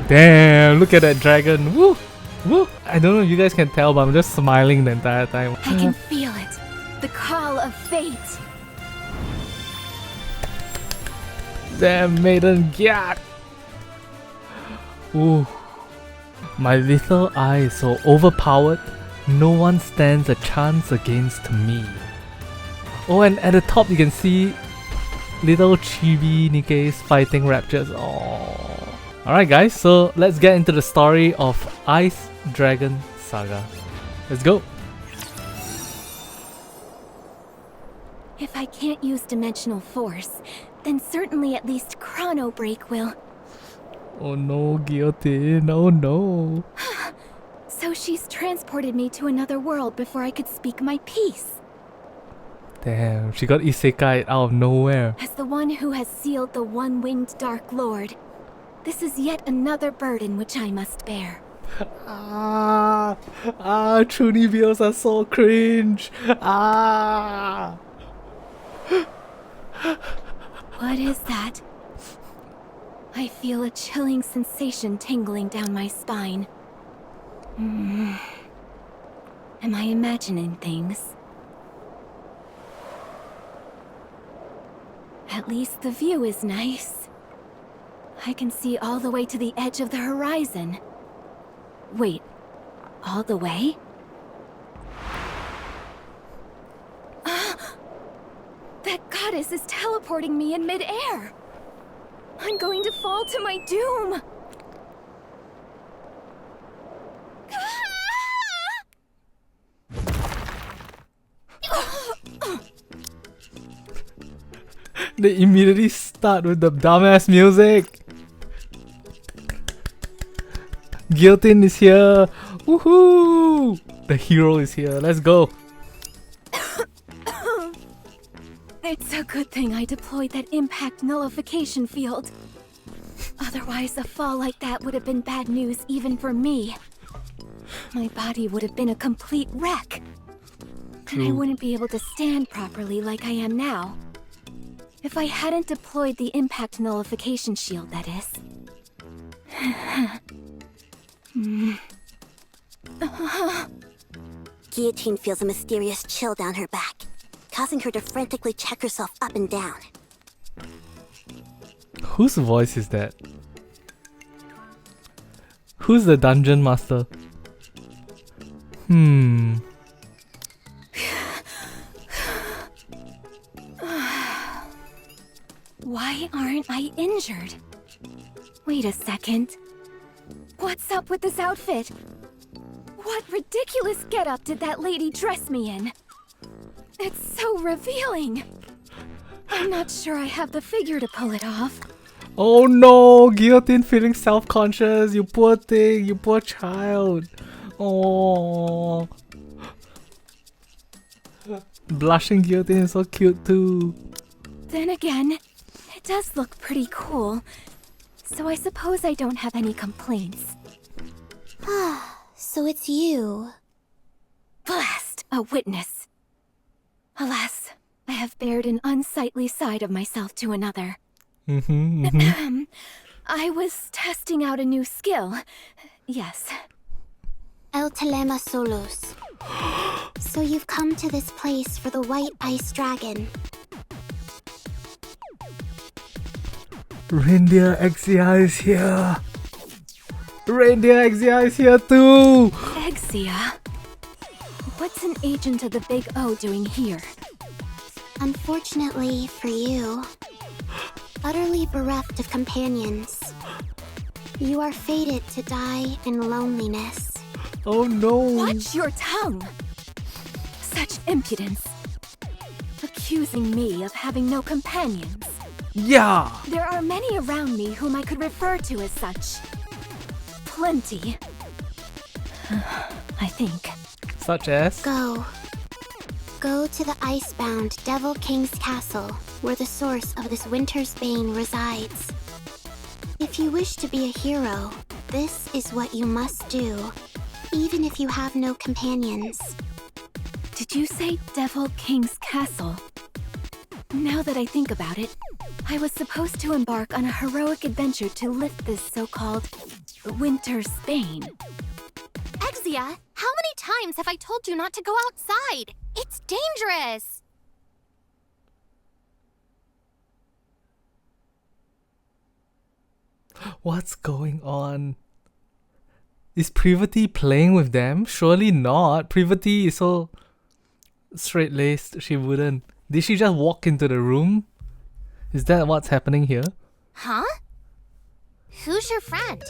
Damn, look at that dragon. Woo! Woo! I don't know if you guys can tell, but I'm just smiling the entire time. I can feel it. The call of fate. Damn, maiden, yeah. Ooh. My little eye is so overpowered, no one stands a chance against me. Oh, and at the top you can see little chibi Nikkes fighting Raptures. Oh. Alright guys, so let's get into the story of Ice Dragon Saga. Let's go! If I can't use dimensional force, then certainly at least chrono break will. Oh no, guillotine, oh no. So she's transported me to another world before I could speak my piece. Damn, she got isekai out of nowhere. As the one who has sealed the one-winged Dark Lord, this is yet another burden which I must bear. Chuny videos are so cringe. What is that? I feel a chilling sensation tingling down my spine. Am I imagining things? At least the view is nice. I can see all the way to the edge of the horizon. Wait, all the way? That goddess is teleporting me in mid-air! I'm going to fall to my doom! They immediately start with the dumbass music. Guillotine is here. Woohoo! The hero is here. Let's go. It's a good thing I deployed that impact nullification field. Otherwise, a fall like that would have been bad news even for me. My body would have been a complete wreck. And I wouldn't be able to stand properly like I am now. If I hadn't deployed the impact nullification shield, that is. Guillotine feels a mysterious chill down her back, causing her to frantically check herself up and down. Whose voice is that? Who's the dungeon master? Why aren't I injured? Wait a second. What's up with this outfit? What ridiculous getup did that lady dress me in? It's so revealing. I'm not sure I have the figure to pull it off. Oh no, Guillotine feeling self-conscious. You poor thing, you poor child. Oh, blushing Guillotine is so cute too. Then again, it does look pretty cool. So I suppose I don't have any complaints. So it's you. Blast! A witness. Alas, I have bared an unsightly side of myself to another. I was testing out a new skill. Yes. El Telema Solos. So you've come to this place for the white ice dragon. Reindeer Exia is here. Reindeer Exia is here too. Exia? What's an agent of the Big O doing here? Unfortunately for you, utterly bereft of companions, you are fated to die in loneliness. Oh no. Watch your tongue! Such impudence. Accusing me of having no companions. Yeah. There are many around me whom I could refer to as such. Plenty. I think. Such as? Go. Go to the icebound Devil King's castle, where the source of this winter's bane resides. If you wish to be a hero, this is what you must do, even if you have no companions. Did you say Devil King's castle? Now that I think about it, I was supposed to embark on a heroic adventure to lift this so-called Winter's bane. Exia, how many times have I told you not to go outside? It's dangerous! What's going on? Is Privity playing with them? Surely not. Privity is so straight-laced, she wouldn't. Did she just walk into the room? Is that what's happening here? Huh? Who's your friend?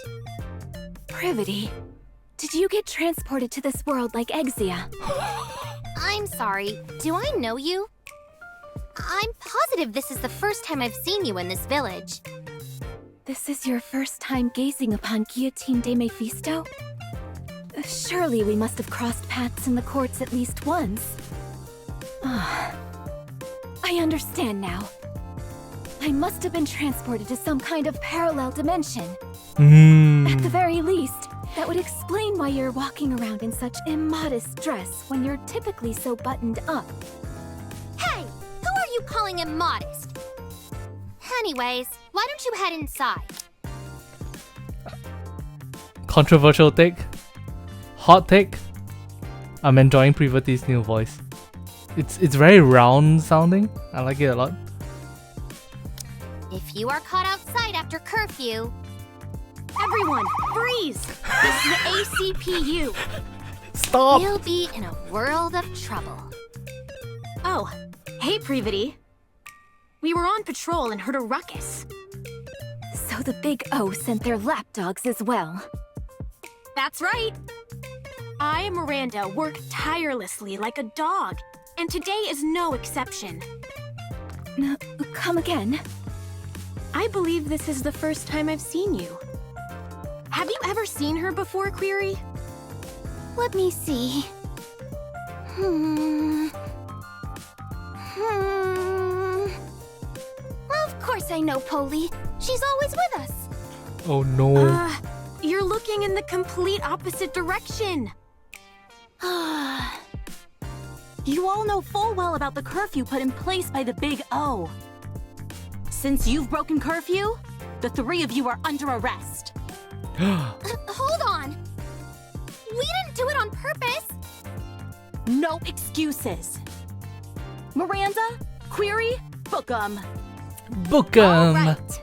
Privity, did you get transported to this world like Exia? I'm sorry, do I know you? I'm positive this is the first time I've seen you in this village. This is your first time gazing upon Guillotine de Mephisto? Surely we must have crossed paths in the courts at least once. I understand now. I must have been transported to some kind of parallel dimension. At the very least, that would explain why you're walking around in such immodest dress when you're typically so buttoned up. Hey, who are you calling immodest? Anyways, why don't you head inside? Controversial take. Hot take. I'm enjoying Privity's new voice. It's very round sounding. I like it a lot. If you are caught outside after curfew... Everyone, freeze! This is the ACPU. Stop! You'll be in a world of trouble. Oh, hey Privity. We were on patrol and heard a ruckus. So the Big O sent their lapdogs as well. That's right. I, Miranda, work tirelessly like a dog, and today is no exception. Come again? I believe this is the first time I've seen you. Have you ever seen her before, Query? Let me see. Of course I know Polly. She's always with us. Oh no. You're looking in the complete opposite direction. You all know full well about the curfew put in place by the Big O. Since you've broken curfew, the three of you are under arrest. Hold on. We didn't do it on purpose. No excuses. Miranda, Query, book 'em. Book 'em. All right.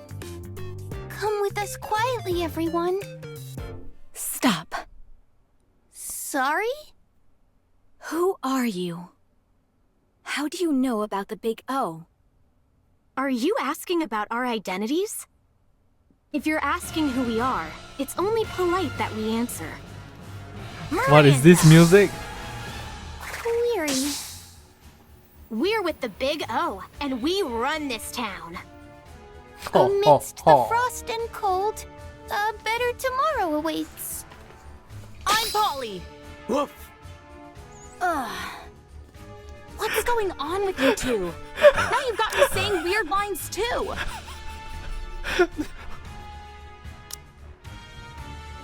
Come with us quietly, everyone. Stop. Sorry? Who are you? How do you know about the Big O? Are you asking about our identities? If you're asking who we are, it's only polite that we answer. What is this music? Query. We're with the Big O, and we run this town. Amidst the frost and cold, a better tomorrow awaits. I'm Polly. Woof. What's going on with you two? Now you've got me saying weird lines too.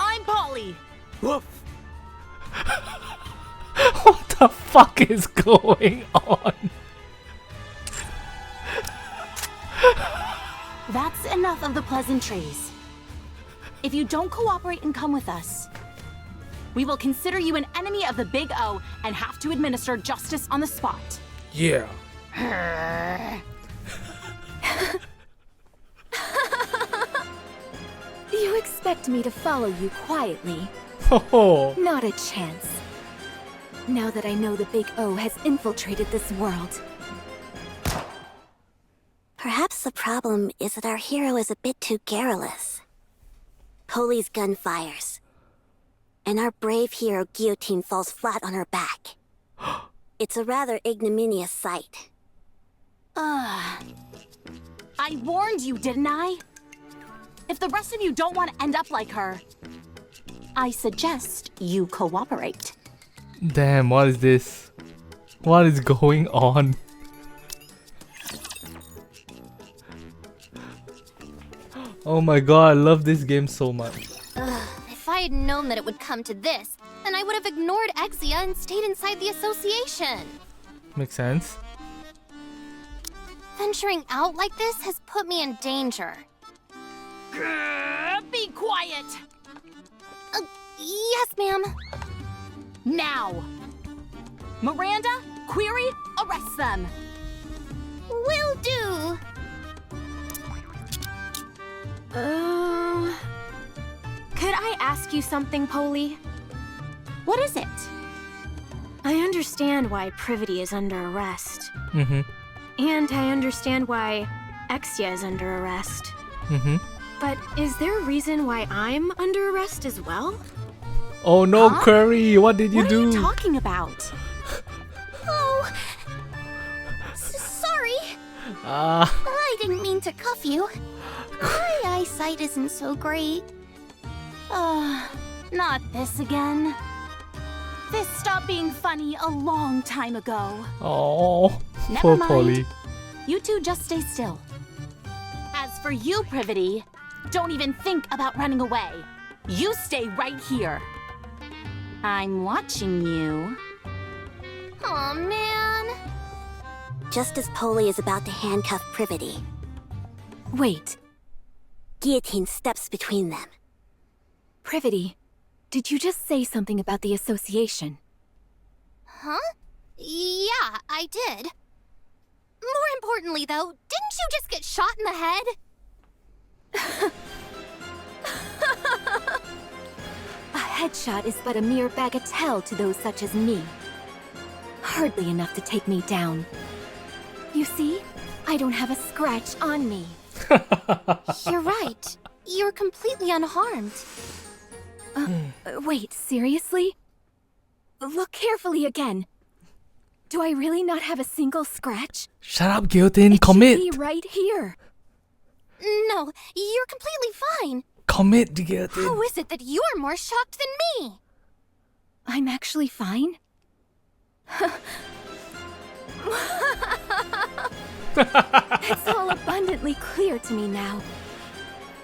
I'm Polly. Woof. What the fuck is going on? That's enough of the pleasantries. If you don't cooperate and come with us, we will consider you an enemy of the Big O and have to administer justice on the spot. Yeah. You expect me to follow you quietly? Oh. Not a chance. Now that I know the Big O has infiltrated this world. Perhaps the problem is that our hero is a bit too garrulous. Polly's gun fires, and our brave hero Guillotine falls flat on her back. It's a rather ignominious sight. I warned you, didn't I? If the rest of you don't want to end up like her, I suggest you cooperate. Damn, what is this? What is going on? Oh my god, I love this game so much. If I had known that it would come to this, then I would have ignored Exia and stayed inside the association. Makes sense. Venturing out like this has put me in danger. Be quiet! Yes, ma'am. Now! Miranda, Query, arrest them! Will do. Could I ask you something, Polly? What is it? I understand why Privity is under arrest. Mm-hmm. And I understand why Exia is under arrest. Mm-hmm. But is there a reason why I'm under arrest as well? Oh no, Huh? Curry, what did you What are do? you talking about? Oh, sorry. Ah, I didn't mean to cuff you. My eyesight isn't so great. Not this again. This stopped being funny a long time ago. oh, Never poor mind. Polly. You two just stay still. As for you, Privity, don't even think about running away. You stay right here. I'm watching you. Aw, man. Just as Polly is about to handcuff Privity, Wait, Guillotine steps between them. Privity, did you just say something about the association? Huh? Yeah, I did. More importantly, though, didn't you just get shot in the head? A headshot is but a mere bagatelle to those such as me. Hardly enough to take me down. You see, I don't have a scratch on me. You're right. You're completely unharmed. Wait, seriously? Look carefully again. Do I really not have a single scratch? Shut up, Guillotine, It commit! should be right here. No, you're completely fine. Commit, Guillotine! How is it that you're more shocked than me? I'm actually fine? It's all abundantly clear to me now.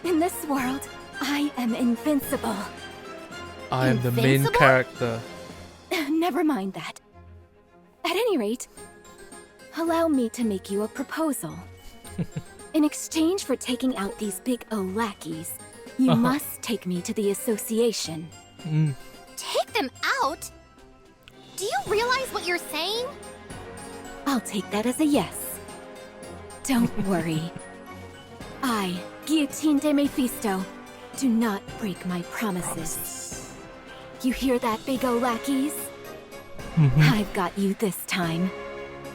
In this world, I am invincible. I am the main Invincible? character. Never mind that. At any rate, allow me to make you a proposal. In exchange for taking out these big O lackeys, you must take me to the association. Take them out? Do you realize what you're saying? I'll take that as a yes. Don't worry. I, Guillotine de Mephisto, do not break my promises. You hear that, big O lackeys? I've got you this time.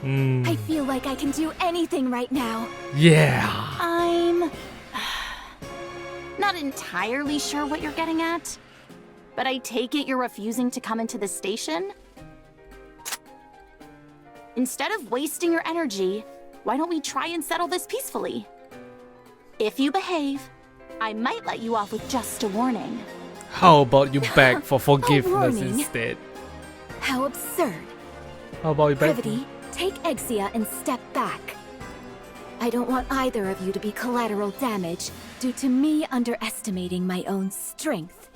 I feel like I can do anything right now. Yeah! I'm not entirely sure what you're getting at, but I take it you're refusing to come into the station? Instead of wasting your energy, why don't we try and settle this peacefully? If you behave, I might let you off with just a warning. How about you beg for forgiveness warning? instead? How absurd. How about you beg? Privity, take Exia and step back. I don't want either of you to be collateral damage due to me underestimating my own strength.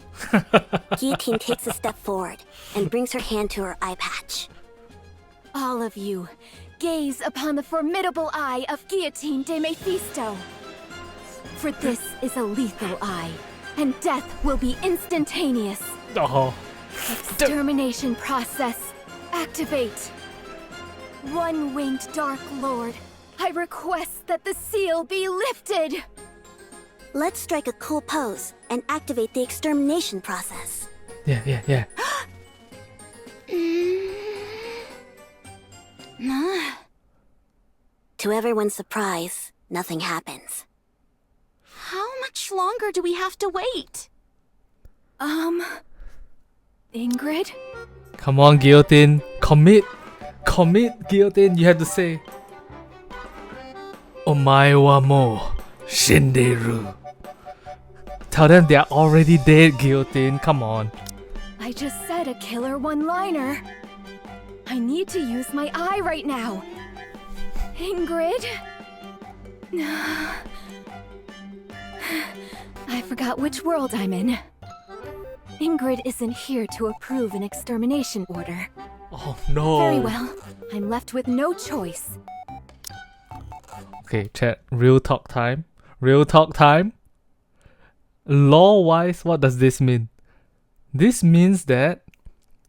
Guillotine takes a step forward and brings her hand to her eye patch. All of you, gaze upon the formidable eye of Guillotine de Mephisto. For this is a lethal eye, and death will be instantaneous. Oh. Extermination process, activate. One-winged Dark Lord, I request that the seal be lifted. Let's strike a cool pose and activate the extermination process. Yeah. To everyone's surprise, nothing happens. How much longer do we have to wait? Ingrid? Come on, Guillotine. Commit, Guillotine. You have to say. Omae wa mo shinderu. Tell them they are already dead, Guillotine. Come on. I just said a killer one-liner. I need to use my eye right now. Ingrid? I forgot which world I'm in. Ingrid isn't here to approve an extermination order. Oh no. Very well. I'm left with no choice. Okay, chat. Real talk time. Law-wise, what does this mean? This means that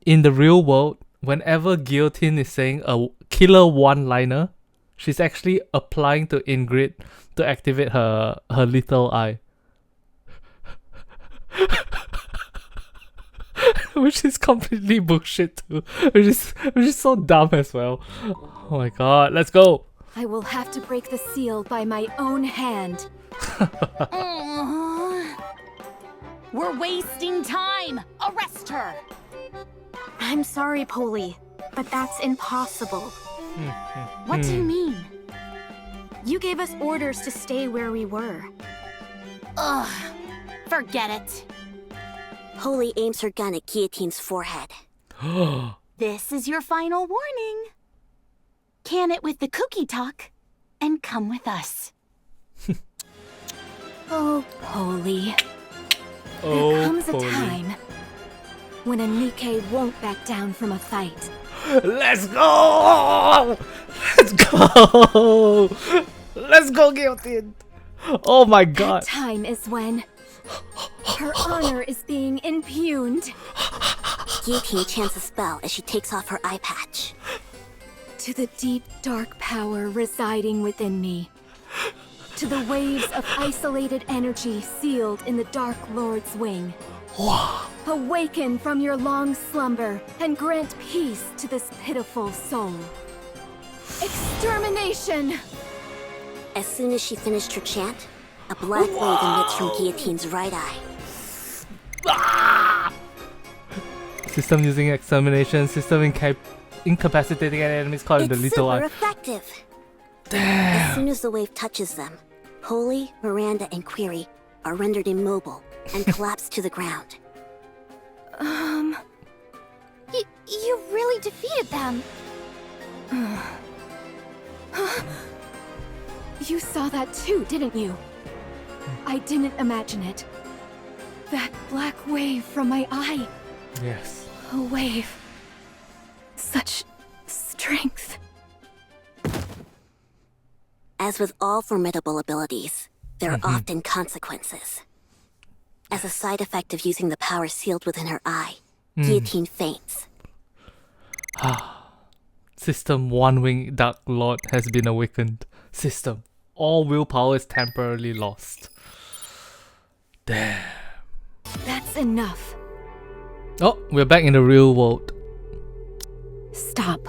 in the real world, whenever Guillotine is saying a killer one-liner, she's actually applying to Ingrid to activate her little eye. Which is completely bullshit too. Which is so dumb as well. Oh my god, let's go! I will have to break the seal by my own hand. We're wasting time! Arrest her! I'm sorry, Polly, but that's impossible. What do you mean? You gave us orders to stay where we were. Ugh, forget it. Polly aims her gun at Guillotine's forehead. This is your final warning. Can it with the cookie talk and come with us. Oh, Polly. Oh, There comes Polly. a time when a Nikke won't back down from a fight. Let's go! Let's go! Let's go, Guillotine! Oh my god. That time is when her honor is being impugned. Guillotine chants a spell as she takes off her eye patch. To the deep, dark power residing within me. To the waves of isolated energy sealed in the Dark Lord's wing. Awaken from your long slumber and grant peace to this pitiful soul. Extermination! As soon as she finished her chant, a black wave emits from Guillotine's right eye. System using extermination, system incapacitating enemies caught in the It's little super eye. effective. Damn! As soon as the wave touches them, Polly, Miranda, and Query are rendered immobile and collapse to the ground. You really defeated them. You saw that too, didn't you? I didn't imagine it. That black wave from my eye. Yes. A wave. Such strength. As with all formidable abilities, there are often consequences. As a side effect of using the power sealed within her eye, Guillotine faints. System One-Wing Dark Lord has been awakened. System. All willpower is temporarily lost. Damn. That's enough. Oh, we're back in the real world. Stop.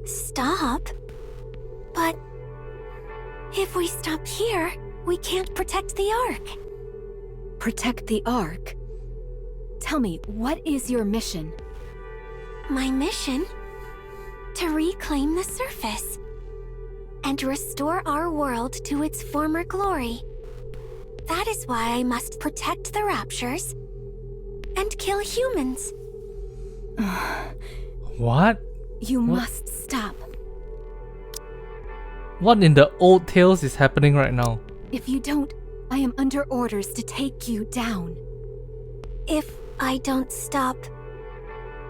Stop? But if we stop here, we can't protect the Ark. Protect the Ark? Tell me, what is your mission? My mission? To reclaim the surface and restore our world to its former glory. That is why I must protect the Raptures and kill humans. What? You must stop. What in the old tales is happening right now? If you don't, I am under orders to take you down. If I don't stop,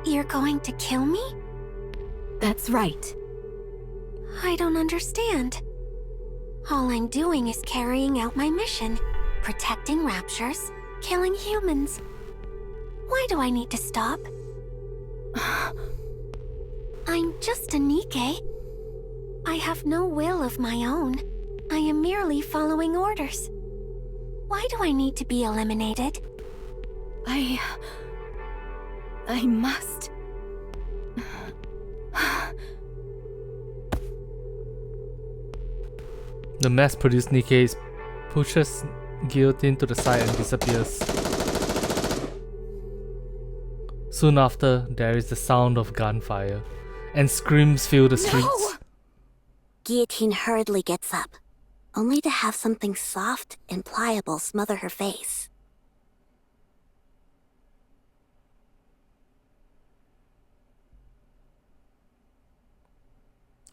you're going to kill me? That's right. I don't understand. All I'm doing is carrying out my mission, protecting Raptures, killing humans. Why do I need to stop? I'm just a Nikke. I have no will of my own. I am merely following orders. Why do I need to be eliminated? I must. The mass-produced Nikkes pushes Guillotine to the side and disappears. Soon after, there is the sound of gunfire, and screams fill the streets. No! Guillotine hurriedly gets up, only to have something soft and pliable smother her face.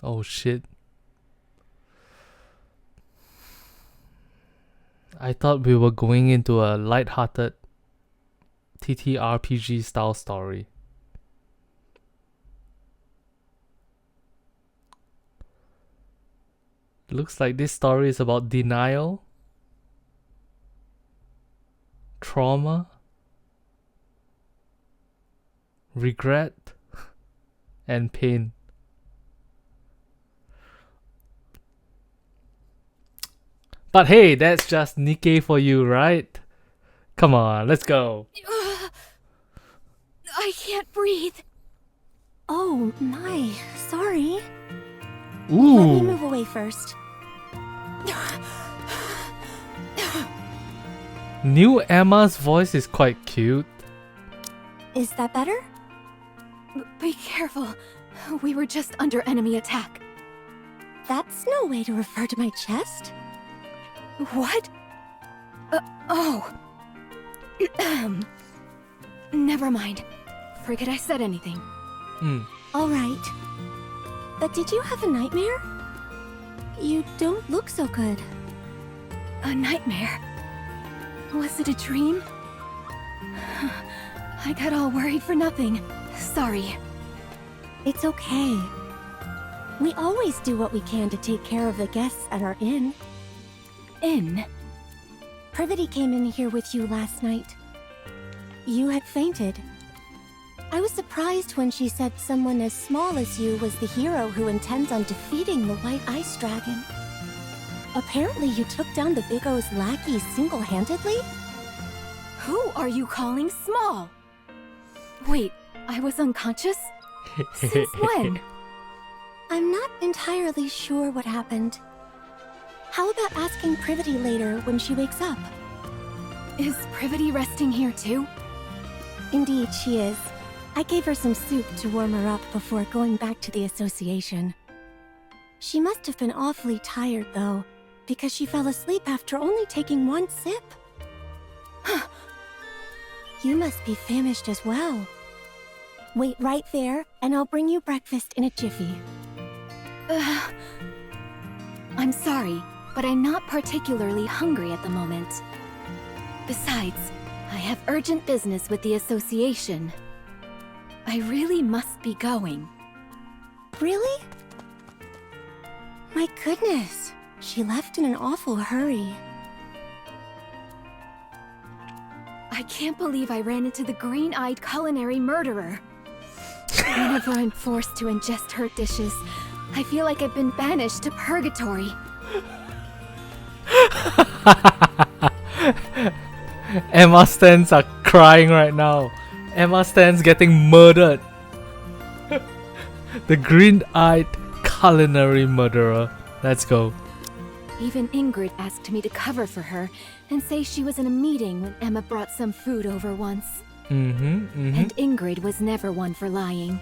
Oh shit. I thought we were going into a light-hearted TTRPG style story. Looks like this story is about denial. trauma, regret, and pain. But hey, that's just Nikke for you, right? Come on, let's go. I can't breathe. Oh my, sorry. Let me Ooh. move away first. New Emma's voice is quite cute. Is that better? Be careful. We were just under enemy attack. That's no way to refer to my chest. What? Oh. Never mind. Forget I said anything. All right. But did you have a nightmare? You don't look so good. A nightmare? Was it a dream? I got all worried for nothing. Sorry. It's okay. We always do what we can to take care of the guests at our inn. Inn? Privity came in here with you last night. You had fainted. I was surprised when she said someone as small as you was the hero who intends on defeating the White Ice Dragon. Apparently you took down the Big O's lackey single-handedly? Who are you calling small? Wait, I was unconscious? Since when? I'm not entirely sure what happened. How about asking Privity later when she wakes up? Is Privity resting here too? Indeed, she is. I gave her some soup to warm her up before going back to the association. She must have been awfully tired, though, because she fell asleep after only taking one sip. You must be famished as well. Wait right there, and I'll bring you breakfast in a jiffy. I'm sorry, but I'm not particularly hungry at the moment. Besides, I have urgent business with the association. I really must be going. Really? My goodness, she left in an awful hurry. I can't believe I ran into the green-eyed culinary murderer. Whenever I'm forced to ingest her dishes, I feel like I've been banished to purgatory. Emma Stans are crying right now. Emma Stans getting murdered. The green-eyed culinary murderer. Let's go. Even Ingrid asked me to cover for her and say she was in a meeting when Emma brought some food over once. And Ingrid was never one for lying.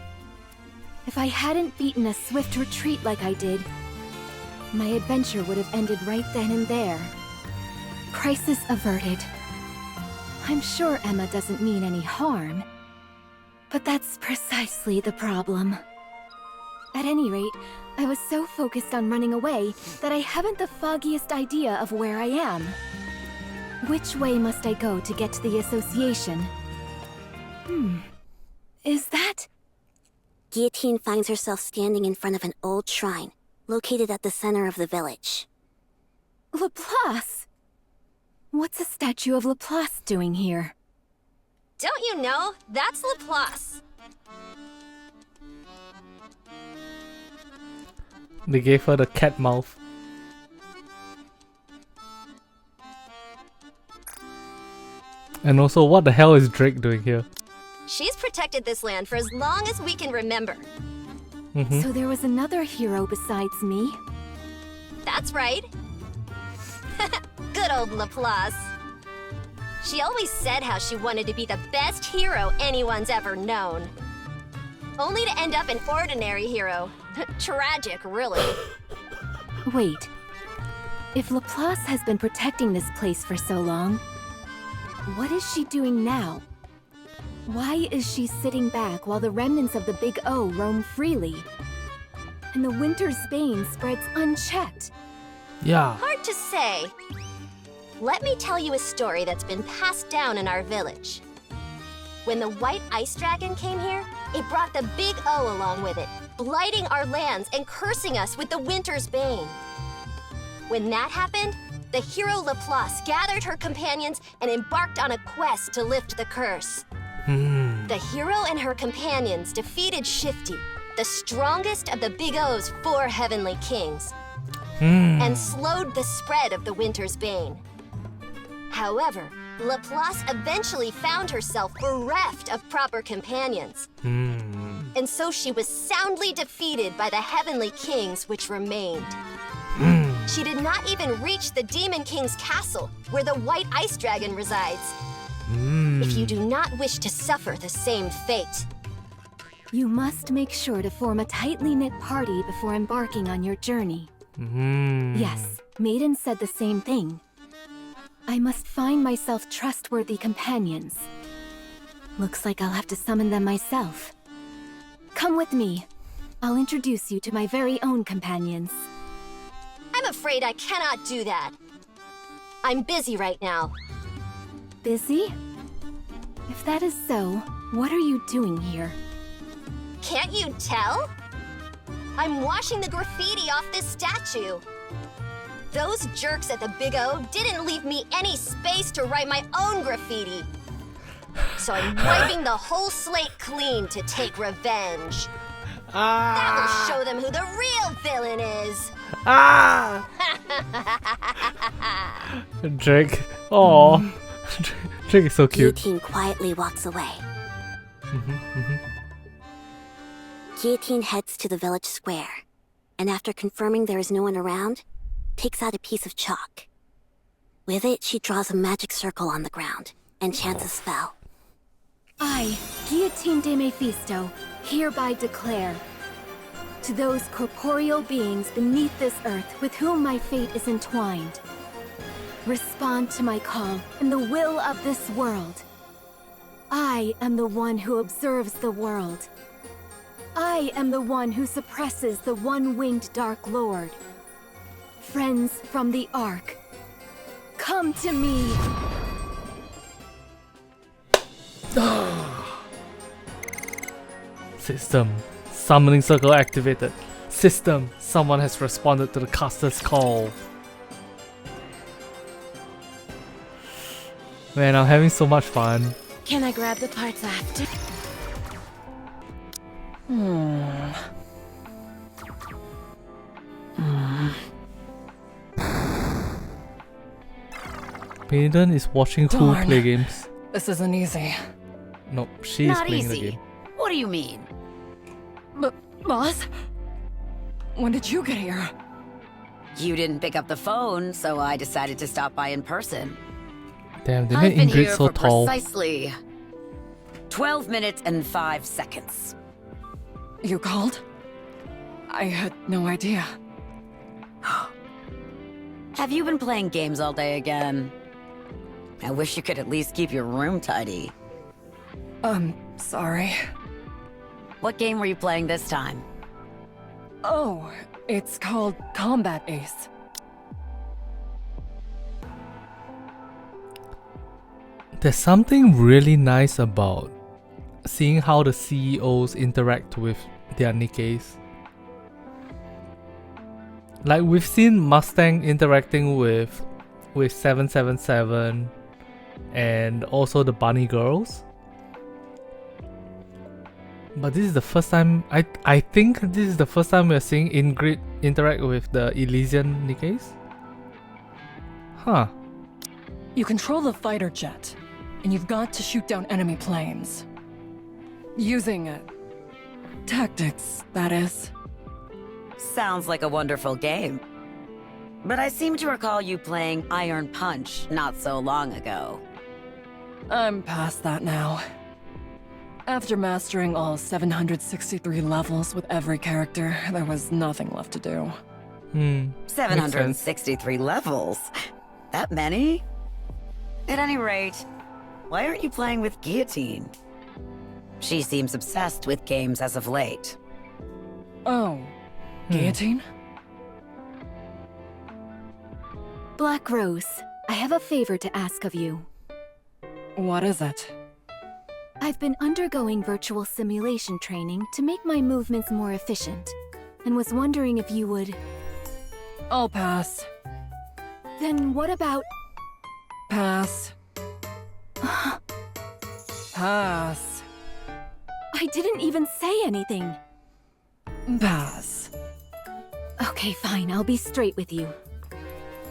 If I hadn't beaten a swift retreat like I did, my adventure would have ended right then and there. Crisis averted. I'm sure Emma doesn't mean any harm, but that's precisely the problem. At any rate, I was so focused on running away that I haven't the foggiest idea of where I am. Which way must I go to get to the association? Is that... Guillotine finds herself standing in front of an old shrine, located at the center of the village. Laplace? What's a statue of Laplace doing here? Don't you know? That's Laplace. They gave her the cat mouth. And also, what the hell is Drake doing here? She's protected this land for as long as we can remember. So there was another hero besides me? That's right. Good old Laplace. She always said how she wanted to be the best hero anyone's ever known. Only to end up an ordinary hero. Tragic, really. Wait. If Laplace has been protecting this place for so long, what is she doing now? Why is she sitting back while the remnants of the Big O roam freely? And the winter's bane spreads unchecked? Yeah. Hard to say. Let me tell you a story that's been passed down in our village. When the White Ice Dragon came here, it brought the Big O along with it, blighting our lands and cursing us with the winter's bane. When that happened, the hero Laplace gathered her companions and embarked on a quest to lift the curse. The hero and her companions defeated Shifty, the strongest of the Big O's 4 heavenly kings, and slowed the spread of the Winter's Bane. However, Laplace eventually found herself bereft of proper companions. And so she was soundly defeated by the heavenly kings which remained. She did not even reach the Demon King's castle, where the White Ice Dragon resides. If you do not wish to suffer the same fate, You must make sure to form a tightly knit party before embarking on your journey. Yes, Maiden said the same thing. I must find myself trustworthy companions. Looks like I'll have to summon them myself. Come with me. I'll introduce you to my very own companions. I'm afraid I cannot do that. I'm busy right now. Busy? If that is so, what are you doing here? Can't you tell? I'm washing the graffiti off this statue. Those jerks at the Big O didn't leave me any space to write my own graffiti. So I'm wiping the whole slate clean to take revenge. That will show them who the real villain is. Drake. Oh, Drake is so cute. Guillotine quietly walks away. Guillotine heads to the village square, and after confirming there is no one around, takes out a piece of chalk. With it, she draws a magic circle on the ground and chants a spell. I, Guillotine de Mephisto, hereby declare, to those corporeal beings beneath this earth with whom my fate is entwined, respond to my call and the will of this world. I am the one who observes the world. I am the one who suppresses the one-winged Dark Lord. Friends from the Ark, come to me! System. Summoning circle activated. System. Someone has responded to the caster's call. Man, I'm having so much fun. Can I grab the parts after? Maiden is watching who Darn. play games. This isn't easy. Nope, she is Not playing the easy. game. What do you mean? Boss? When did you get here? You didn't pick up the phone, so I decided to stop by in person. Damn, they I've made been Ingrid here so for tall. precisely 12 minutes and 5 seconds. You called? I had no idea. Have you been playing games all day again? I wish you could at least keep your room tidy. Sorry. What game were you playing this time? Oh, it's called Combat Ace. There's something really nice about seeing how the CEOs interact with their Nikkes. Like we've seen Mustang interacting with 777 and also the Bunny Girls. But this is the first time, I think this is the first time we're seeing Ingrid interact with the Elysian Nikkes. Huh. You control the fighter jet, and you've got to shoot down enemy planes. Using tactics, that is. Sounds like a wonderful game. But I seem to recall you playing Iron Punch not so long ago. I'm past that now. After mastering all 763 levels with every character, there was nothing left to do. 763 levels? That many? At any rate, why aren't you playing with Guillotine? She seems obsessed with games as of late. Oh, Guillotine? Black Rose, I have a favor to ask of you. What is it? I've been undergoing virtual simulation training to make my movements more efficient, and was wondering if you would... I'll pass. Then what about... Pass. Pass. I didn't even say anything. Pass. Okay, fine, I'll be straight with you.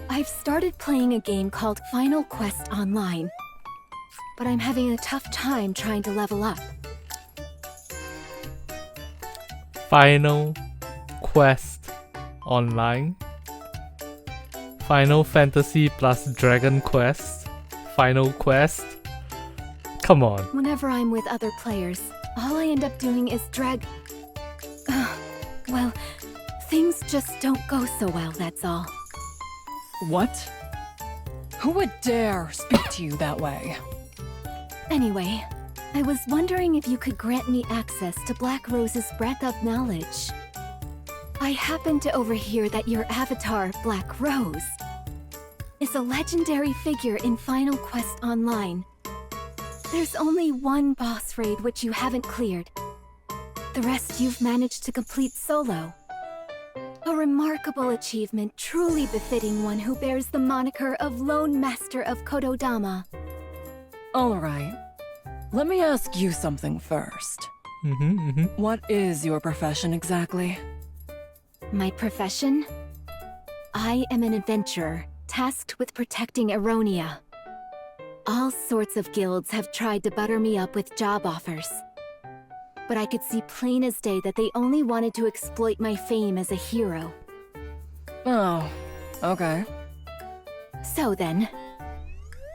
I've started playing a game called Final Quest Online, but I'm having a tough time trying to level up. Final Quest Online. Final Fantasy plus Dragon Quest. Final Quest. Come on. Whenever I'm with other players, all I end up doing is drag... well, things just don't go so well, that's all. What? Who would dare speak to you that way? Anyway, I was wondering if you could grant me access to Black Rose's breadth of knowledge. I happened to overhear that your avatar, Black Rose, is a legendary figure in Final Quest Online. There's only one boss raid which you haven't cleared. The rest you've managed to complete solo. A remarkable achievement truly befitting one who bears the moniker of Lone Master of Kododama. Alright. Let me ask you something first. What is your profession exactly? My profession? I am an adventurer, tasked with protecting Eronia. All sorts of guilds have tried to butter me up with job offers. But I could see plain as day that they only wanted to exploit my fame as a hero. Oh, okay. So then,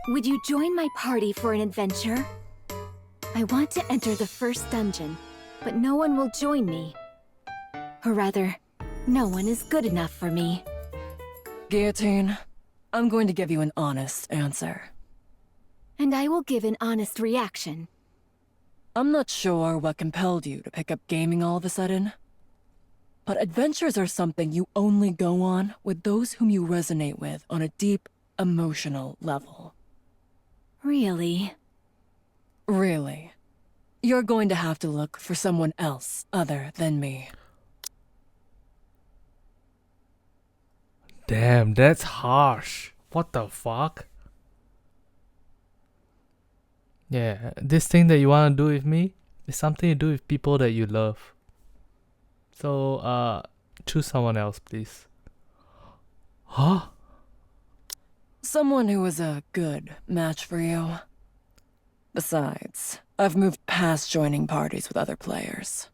would you join my party for an adventure? I want to enter the first dungeon, but no one will join me. Or rather, no one is good enough for me. Guillotine, I'm going to give you an honest answer. And I will give an honest reaction. I'm not sure what compelled you to pick up gaming all of a sudden. But adventures are something you only go on with those whom you resonate with on a deep, emotional level. Really? Really. You're going to have to look for someone else other than me. Damn, that's harsh. What the fuck? Yeah, this thing that you want to do with me is something to do with people that you love. So, choose someone else, please. Huh? Someone who is a good match for you. Besides, I've moved past joining parties with other players.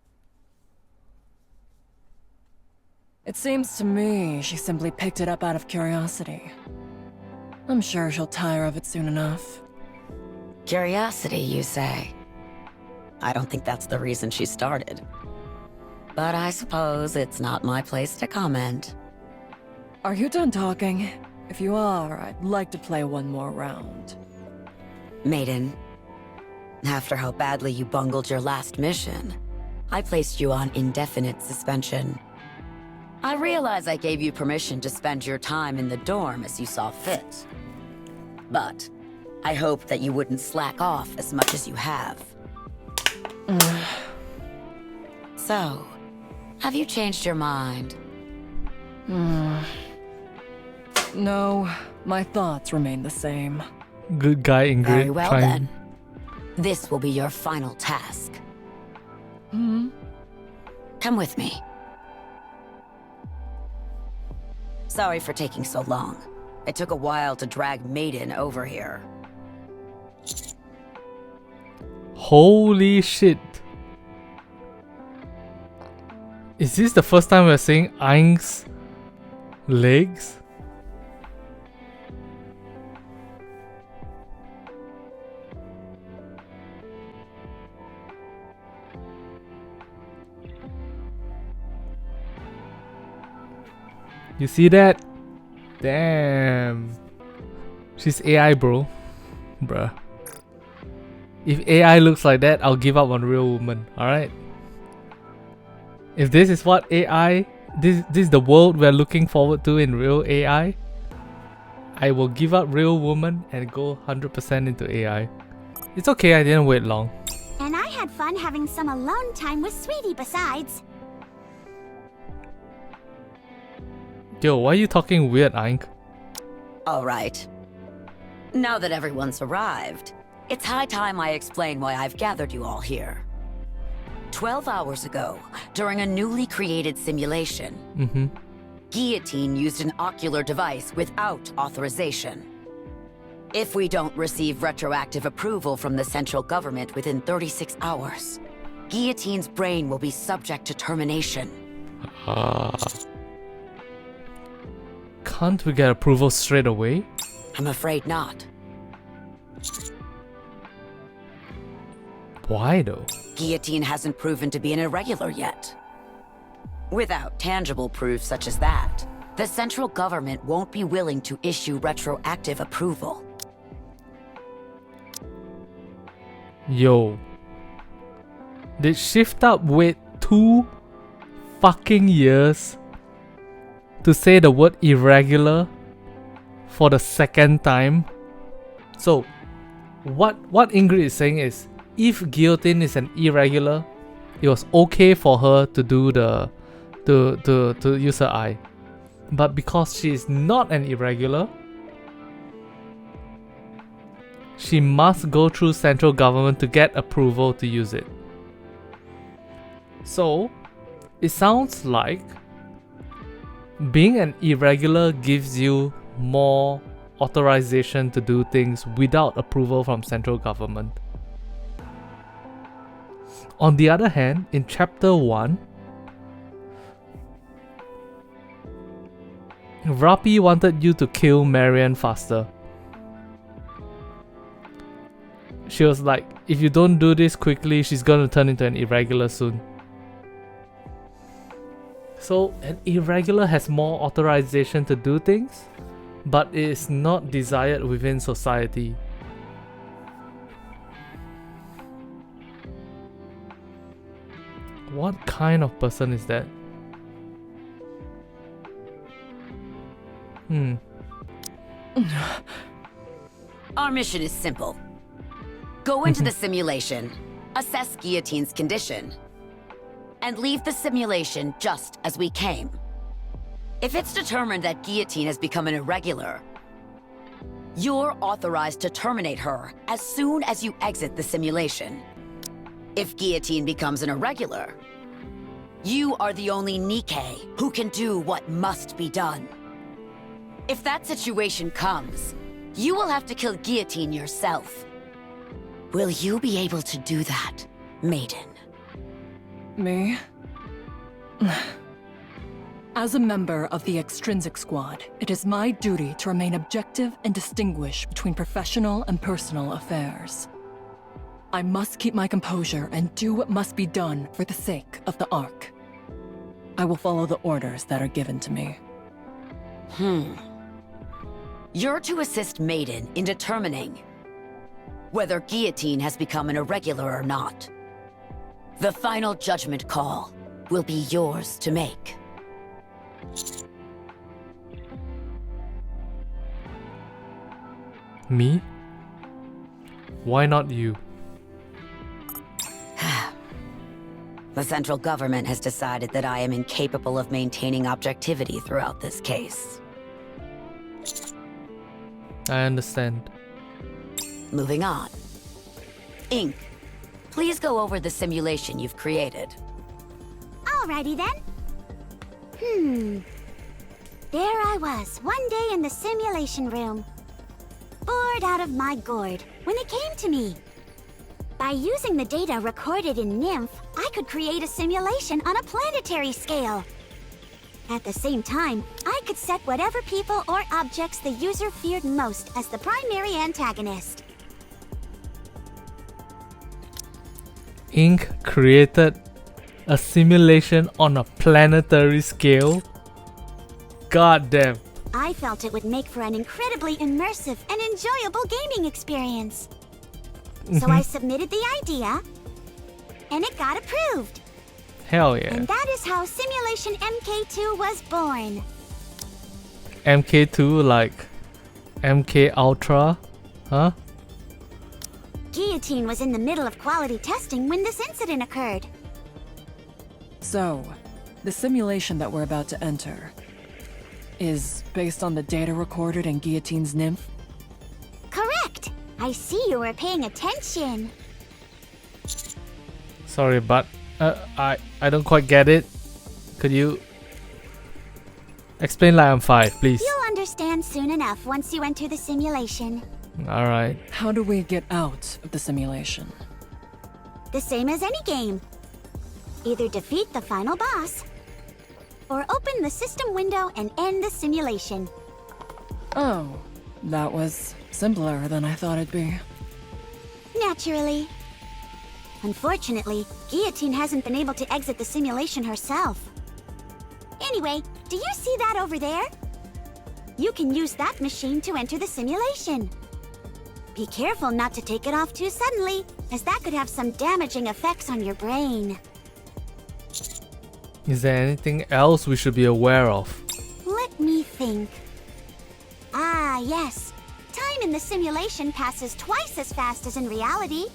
It seems to me she simply picked it up out of curiosity. I'm sure she'll tire of it soon enough. Curiosity, you say? I don't think that's the reason she started. But I suppose it's not my place to comment. Are you done talking? If you are, I'd like to play one more round. Maiden, after how badly you bungled your last mission, I placed you on indefinite suspension. I realize I gave you permission to spend your time in the dorm as you saw fit. But I hoped that you wouldn't slack off as much as you have. So, have you changed your mind? No, my thoughts remain the same. Good guy, Ingrid. Very well trying- then. This will be your final task. Come with me. Sorry for taking so long. It took a while to drag Maiden over here. Holy shit. Is this the first time we're seeing Aang's legs? You see that? Damn. She's AI, bro. Bruh. If AI looks like that, I'll give up on real woman, alright? If this is what AI, this is the world we're looking forward to in real AI, I will give up real woman and go 100% into AI. It's okay, I didn't wait long. And I had fun having some alone time with Sweetie besides. Yo, why are you talking weird, Aang? All right. Now that everyone's arrived, it's high time I explain why I've gathered you all here. 12 hours ago, during a newly created simulation, Guillotine used an ocular device without authorization. If we don't receive retroactive approval from the central government within 36 hours, Guillotine's brain will be subject to termination. Can't we get approval straight away? I'm afraid not. Why though? Guillotine hasn't proven to be an irregular yet. Without tangible proof such as that, the central government won't be willing to issue retroactive approval. Yo. Did Shift Up wait 2 fucking years to say the word irregular for the second time? So, what Ingrid is saying is, if Guillotine is an irregular, it was okay for her to do the to use her eye. But because she is not an irregular, she must go through central government to get approval to use it. So, it sounds like being an irregular gives you more authorization to do things without approval from central government. On the other hand, in chapter 1, Rapi wanted you to kill Marianne faster. She was like, if you don't do this quickly, she's gonna turn into an irregular soon. So, an irregular has more authorization to do things, but it is not desired within society. What kind of person is that? Our mission is simple. Go into the simulation, assess Guillotine's condition, and leave the simulation just as we came. If it's determined that Guillotine has become an irregular, you're authorized to terminate her as soon as you exit the simulation. If Guillotine becomes an irregular, you are the only Nikke who can do what must be done. If that situation comes, you will have to kill Guillotine yourself. Will you be able to do that, Maiden? Me? As a member of the Extrinsic Squad, it is my duty to remain objective and distinguish between professional and personal affairs. I must keep my composure and do what must be done for the sake of the Ark. I will follow the orders that are given to me. You're to assist Maiden in determining whether Guillotine has become an irregular or not. The final judgment call will be yours to make. Me? Why not you? The central government has decided that I am incapable of maintaining objectivity throughout this case. I understand. Moving on. Ink, please go over the simulation you've created. Alrighty then. There I was, one day in the simulation room. Bored out of my gourd, when it came to me. By using the data recorded in Nymph, I could create a simulation on a planetary scale. At the same time, I could set whatever people or objects the user feared most as the primary antagonist. Ink created a simulation on a planetary scale? God damn. I felt it would make for an incredibly immersive and enjoyable gaming experience. So I submitted the idea, and it got approved. Hell yeah. And that is how Simulation MK2 was born. MK2 like MK Ultra? Huh? Guillotine was in the middle of quality testing when this incident occurred. So, the simulation that we're about to enter. is based on the data recorded in Guillotine's nymph? Correct! I see you were paying attention. Sorry, but I don't quite get it. Could you explain like I'm 5, please? You'll understand soon enough once you enter the simulation. Alright. How do we get out of the simulation? The same as any game. Either defeat the final boss, or open the system window and end the simulation. Oh, that was simpler than I thought it'd be. Naturally. Unfortunately, Guillotine hasn't been able to exit the simulation herself. Anyway, do you see that over there? You can use that machine to enter the simulation. Be careful not to take it off too suddenly, as that could have some damaging effects on your brain. Is there anything else we should be aware of? Let me think. Ah, yes. Time in the simulation passes twice as fast as in reality.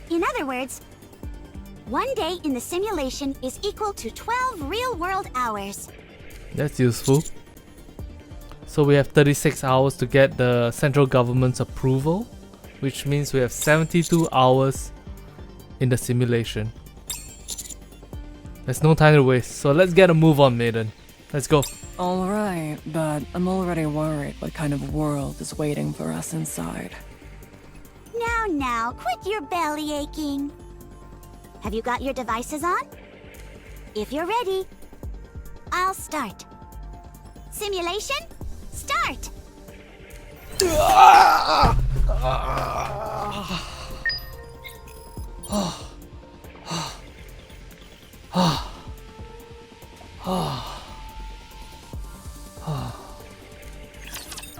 In other words, 1 day in the simulation is equal to 12 real-world hours. That's useful. So we have 36 hours to get the central government's approval, which means we have 72 hours in the simulation. There's no time to waste, so let's get a move on, Maiden. Let's go. Alright, but I'm already worried what kind of world is waiting for us inside. Now, quit your belly aching. Have you got your devices on? If you're ready, I'll start. Simulation, start!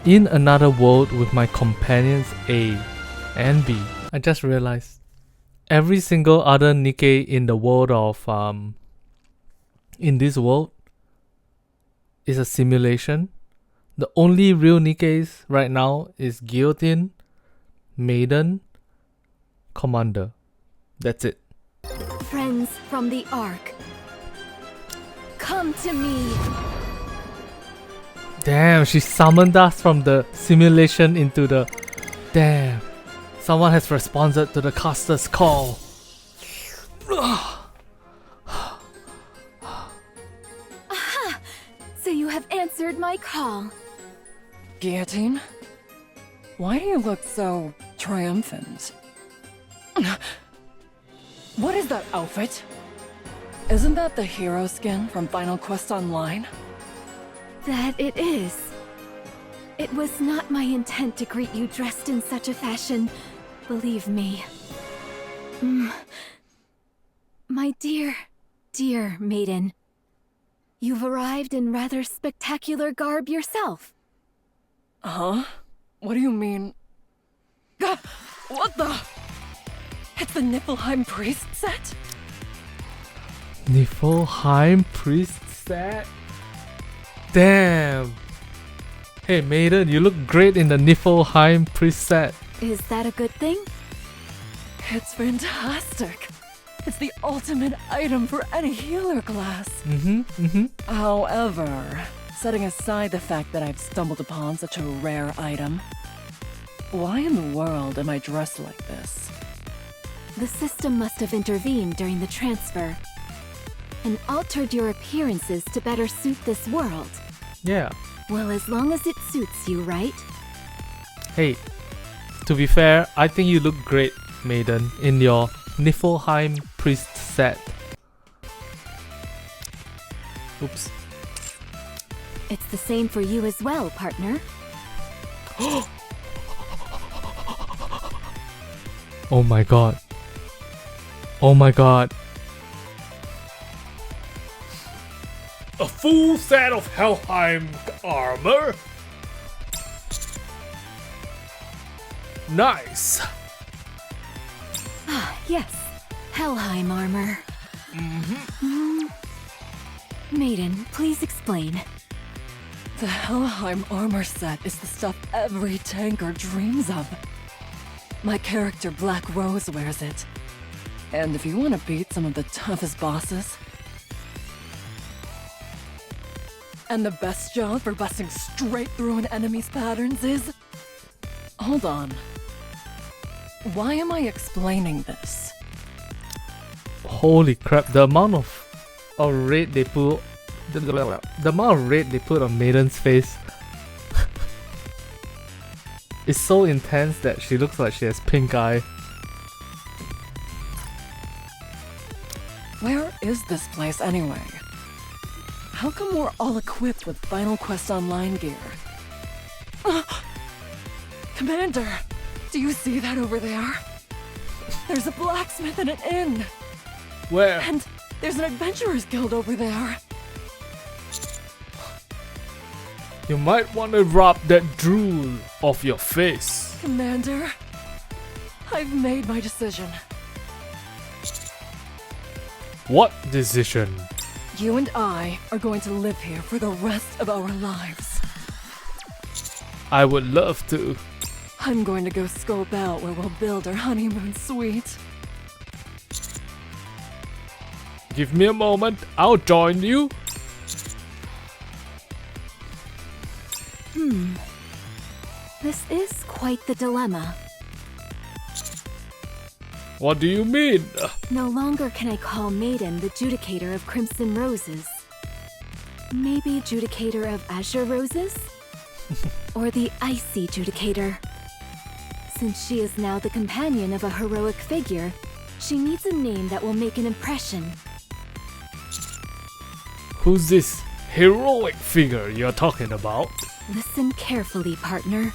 In another world with my companions A and B, I just realized every single other Nikke in the world of in this world is a simulation. The only real Nikkes right now is Guillotine, Maiden, Commander. That's it. Friends from the Ark, come to me. Damn, she summoned us from the simulation into the... Damn. Someone has responded to the caster's call. Aha! So you have answered my call. Guillotine? Why do you look so triumphant? What is that outfit? Isn't that the hero skin from Final Quest Online? That it is. It was not my intent to greet you dressed in such a fashion, believe me. My dear, dear maiden, you've arrived in rather spectacular garb yourself. Huh? What do you mean? Gah! What the? It's the Niflheim priest set? Niflheim priest set? Damn! Hey Maiden, you look great in the Niflheim priest set. Is that a good thing? It's fantastic. It's the ultimate item for any healer class. However, setting aside the fact that I've stumbled upon such a rare item, why in the world am I dressed like this? The system must have intervened during the transfer and altered your appearances to better suit this world. Yeah. Well, as long as it suits you, right? Hey, to be fair, I think you look great, Maiden, in your Niflheim priest set. Oops. It's the same for you as well, partner. Oh my god. Oh my god. A full set of Helheim armor? Nice. Ah, yes. Helheim armor. Maiden, please explain. The Helheim armor set is the stuff every tanker dreams of. My character Black Rose wears it. And if you want to beat some of the toughest bosses, And the best job for busting straight through an enemy's patterns is... Hold on. Why am I explaining this? Holy crap, the amount of red they put... The amount of red they put on Maiden's face is so intense that she looks like she has pink eye. Where is this place anyway? How come we're all equipped with Final Quest Online gear? Commander, do you see that over there? There's a blacksmith and an inn. Where? And there's an adventurer's guild over there. You might want to rub that drool off your face. Commander, I've made my decision. What decision? You and I are going to live here for the rest of our lives. I would love to. I'm going to go scope out where we'll build our honeymoon suite. Give me a moment, I'll join you. This is quite the dilemma. What do you mean? No longer can I call Maiden the Judicator of Crimson Roses. Maybe Judicator of Azure Roses? Or the Icy Judicator. Since she is now the companion of a heroic figure, she needs a name that will make an impression. Who's this heroic figure you're talking about? Listen carefully, partner.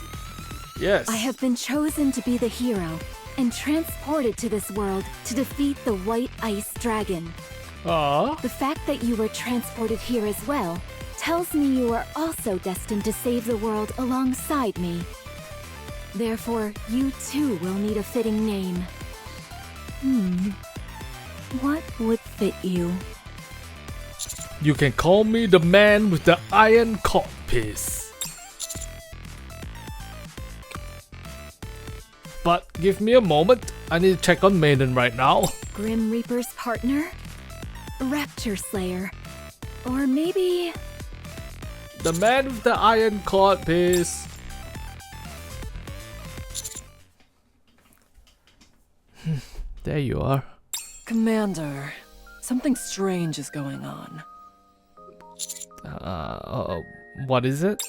Yes. I have been chosen to be the hero and transported to this world to defeat the White Ice Dragon. Ah. The fact that you were transported here as well tells me you are also destined to save the world alongside me. Therefore, you too will need a fitting name. What would fit you? You can call me the man with the iron codpiece. But give me a moment, I need to check on Maiden right now. Grim Reaper's partner? Rapture Slayer? Or maybe... The man with the iron codpiece. There you are. Commander, something strange is going on. What is it?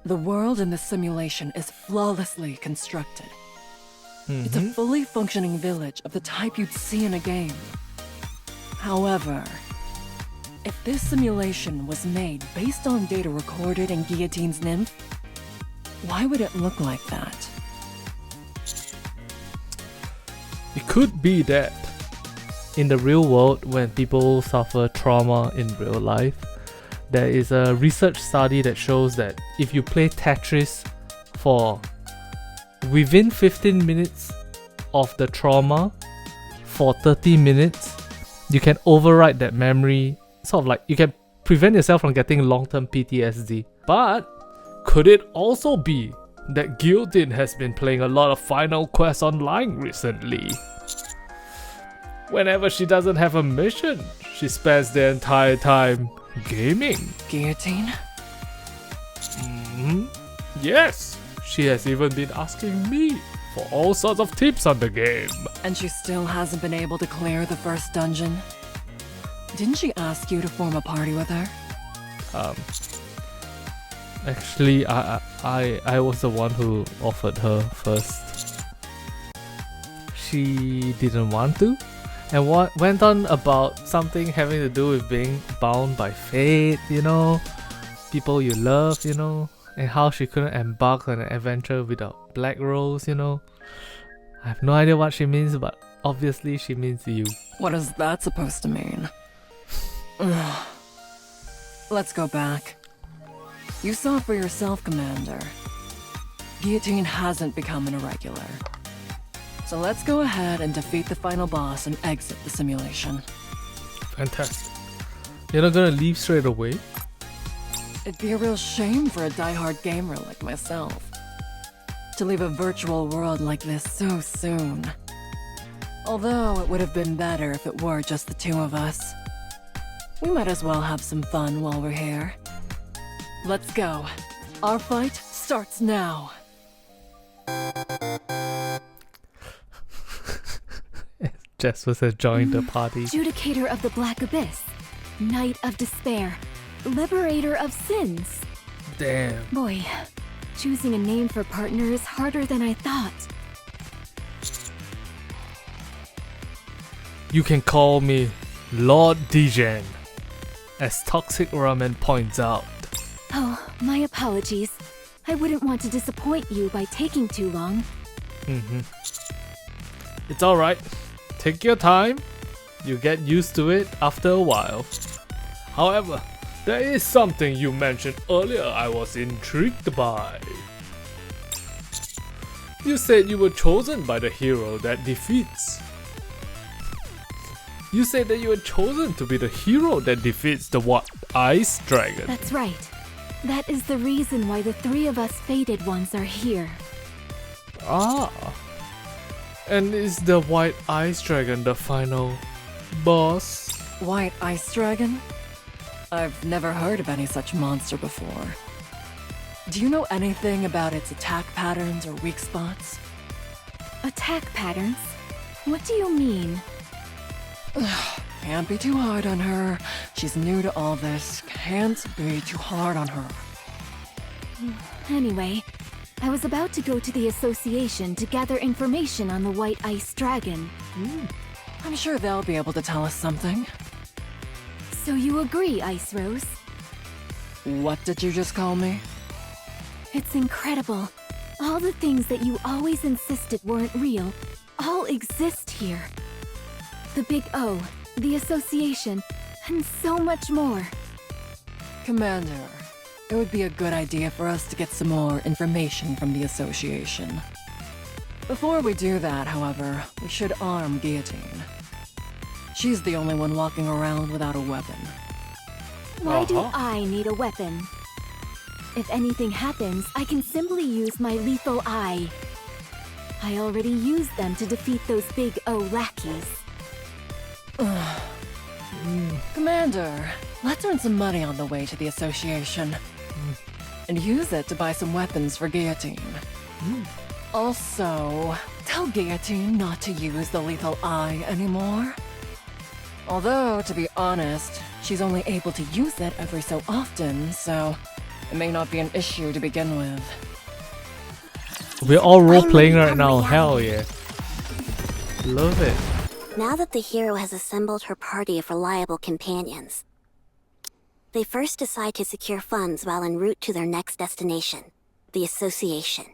The world in this simulation is flawlessly constructed. It's a fully functioning village of the type you'd see in a game. However, if this simulation was made based on data recorded in Guillotine's nymph, why would it look like that? It could be that in the real world, when people suffer trauma in real life, there is a research study that shows that if you play Tetris for within 15 minutes of the trauma for 30 minutes, you can override that memory. Sort of like you can prevent yourself from getting long-term PTSD. But could it also be that Guillotine has been playing a lot of Final Quest Online recently? Whenever she doesn't have a mission, she spends the entire time gaming. Guillotine? Yes, she has even been asking me for all sorts of tips on the game. And she still hasn't been able to clear the first dungeon? Didn't she ask you to form a party with her? Actually, I was the one who offered her first. She didn't want to, and went on about something having to do with being bound by fate, you know, people you love, you know, and how she couldn't embark on an adventure without Black Rose, you know. I have no idea what she means, but obviously she means you. What is that supposed to mean? Let's go back. You saw for yourself, Commander. Guillotine hasn't become an irregular. So let's go ahead and defeat the final boss and exit the simulation. Fantastic. You're not gonna leave straight away? It'd be a real shame for a diehard gamer like myself to leave a virtual world like this so soon. Although it would have been better if it were just the two of us. We might as well have some fun while we're here. Let's go. Our fight starts now. Jasper has joined the party. Judicator of the Black Abyss, Knight of Despair, Liberator of Sins. Damn. Boy, choosing a name for partner is harder than I thought. You can call me Lord Degen, as Toxic Ramen points out. Oh, my apologies. I wouldn't want to disappoint you by taking too long. It's alright. Take your time. You get used to it after a while. However, there is something you mentioned earlier I was intrigued by. You said you were chosen by the hero that defeats. You said that you were chosen to be the hero that defeats the what? Ice Dragon. That's right. That is the reason why the three of us fated ones are here. Ah. And is the White Ice Dragon the final boss? White Ice Dragon? I've never heard of any such monster before. Do you know anything about its attack patterns or weak spots? Attack patterns? What do you mean? Can't be too hard on her. She's new to all this. Can't be too hard on her. Anyway, I was about to go to the association to gather information on the White Ice Dragon. I'm sure they'll be able to tell us something. So you agree, Ice Rose? What did you just call me? It's incredible. All the things that you always insisted weren't real, all exist here. The Big O, the association, and so much more. Commander, it would be a good idea for us to get some more information from the association. Before we do that, however, we should arm Guillotine. She's the only one walking around without a weapon. Why do I need a weapon? If anything happens, I can simply use my lethal eye. I already used them to defeat those Big O lackeys. Commander, let's earn some money on the way to the association. And use it to buy some weapons for Guillotine. Also, tell Guillotine not to use the lethal eye anymore. Although, to be honest, she's only able to use it every so often, so it may not be an issue to begin with. We're all role-playing right now, hell yeah. Love it. Now that the hero has assembled her party of reliable companions, they first decide to secure funds while en route to their next destination, the association.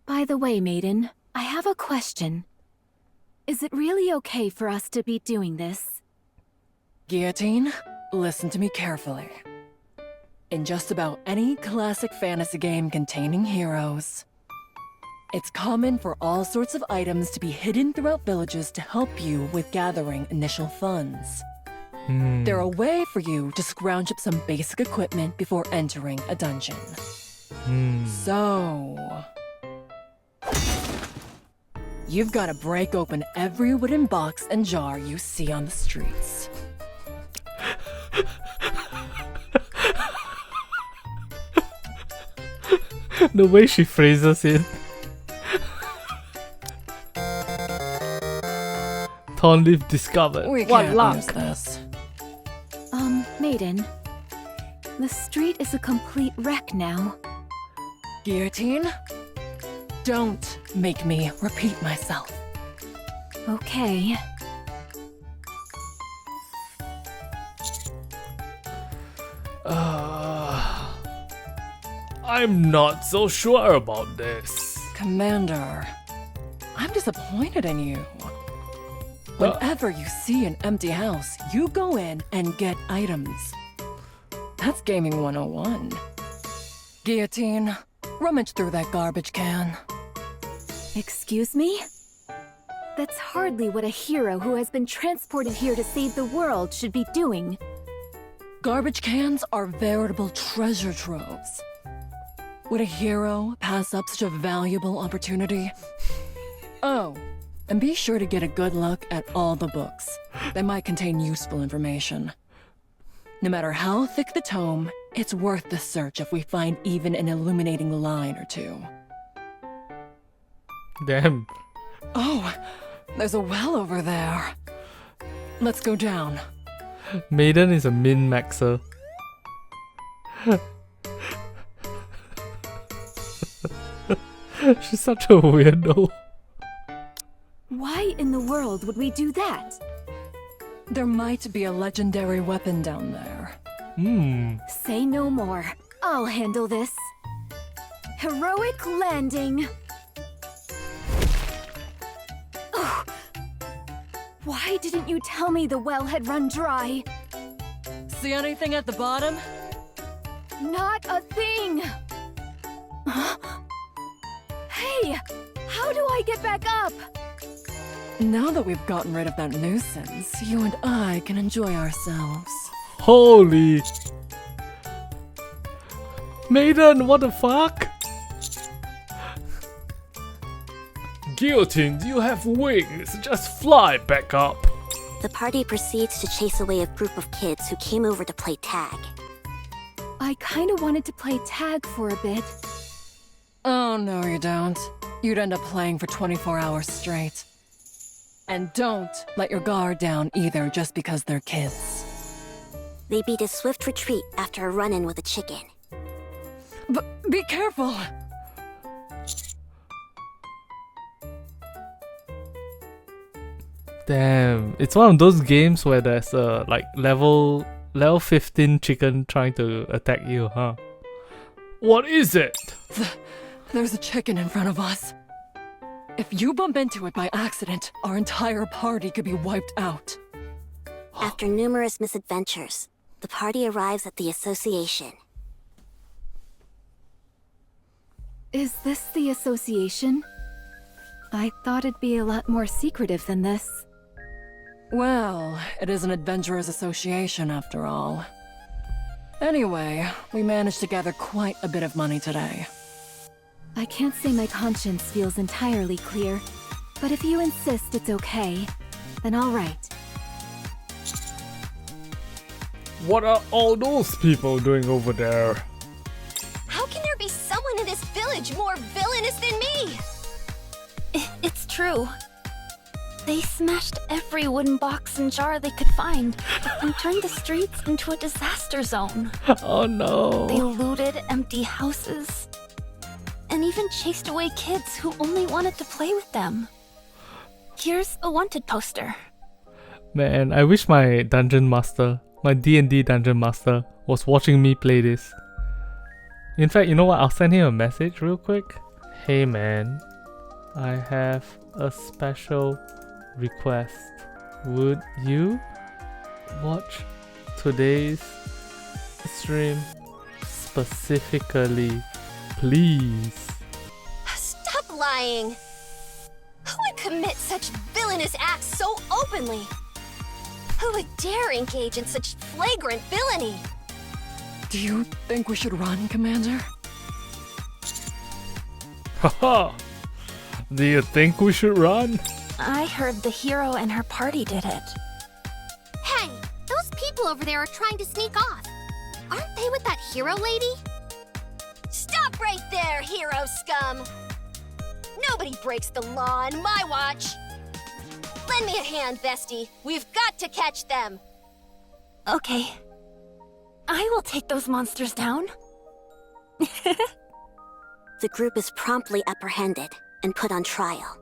By the way, Maiden, I have a question. Is it really okay for us to be doing this? Guillotine, listen to me carefully. In just about any classic fantasy game containing heroes, it's common for all sorts of items to be hidden throughout villages to help you with gathering initial funds. They're a way for you to scrounge up some basic equipment before entering a dungeon. So, you've got to break open every wooden box and jar you see on the streets. The way she phrases it. Thornleaf discovered. We What can't luck! use this. Maiden, the street is a complete wreck now. Guillotine, don't make me repeat myself. Okay. I'm not so sure about this. Commander, I'm disappointed in you. Whenever you see an empty house, you go in and get items. That's Gaming 101. Guillotine, rummage through that garbage can. Excuse me? That's hardly what a hero who has been transported here to save the world should be doing. Garbage cans are veritable treasure troves. Would a hero pass up such a valuable opportunity? Oh, and be sure to get a good look at all the books. They might contain useful information. No matter how thick the tome, it's worth the search if we find even an illuminating line or two. Damn. Oh, there's a well over there. Let's go down. Maiden is a min-maxer. She's such a weirdo. Why in the world would we do that? There might be a legendary weapon down there. Say no more. I'll handle this. Heroic landing. Oh. Why didn't you tell me the well had run dry? See anything at the bottom? Not a thing! Hey! How do I get back up? Now that we've gotten rid of that nuisance, you and I can enjoy ourselves. Holy... Maiden, what the fuck? Guillotine, you have wings. Just fly back up. The party proceeds to chase away a group of kids who came over to play tag. I kinda wanted to play tag for a bit. Oh, no you don't. You'd end up playing for 24 hours straight. And don't let your guard down either just because they're kids. They beat a swift retreat after a run-in with a chicken. But be careful! Damn, it's one of those games where there's a like level 15 chicken trying to attack you, huh? What is it? There's a chicken in front of us. If you bump into it by accident, our entire party could be wiped out. After numerous misadventures, the party arrives at the association. Is this the association? I thought it'd be a lot more secretive than this. Well, it is an adventurers association after all. Anyway, we managed to gather quite a bit of money today. I can't say my conscience feels entirely clear, but if you insist it's okay, then all right. What are all those people doing over there? How can there be someone in this village more villainous than me? It's true. They smashed every wooden box and jar they could find and turned the streets into a disaster zone. Oh no. They looted empty houses and even chased away kids who only wanted to play with them. Here's a wanted poster. Man, I wish my dungeon master, my D&D dungeon master, was watching me play this. In fact, you know what? I'll send him a message real quick. Hey man, I have a special request. Would you watch today's stream specifically, please? Stop lying! Who would commit such villainous acts so openly? Who would dare engage in such flagrant villainy? Do you think we should run, Commander? Haha! Do you think we should run? I heard the hero and her party did it. Hey, those people over there are trying to sneak off. Aren't they with that hero lady? Stop right there, hero scum! Nobody breaks the law on my watch! Lend me a hand, Vesty. We've got to catch them! Okay. I will take those monsters down. The group is promptly apprehended and put on trial.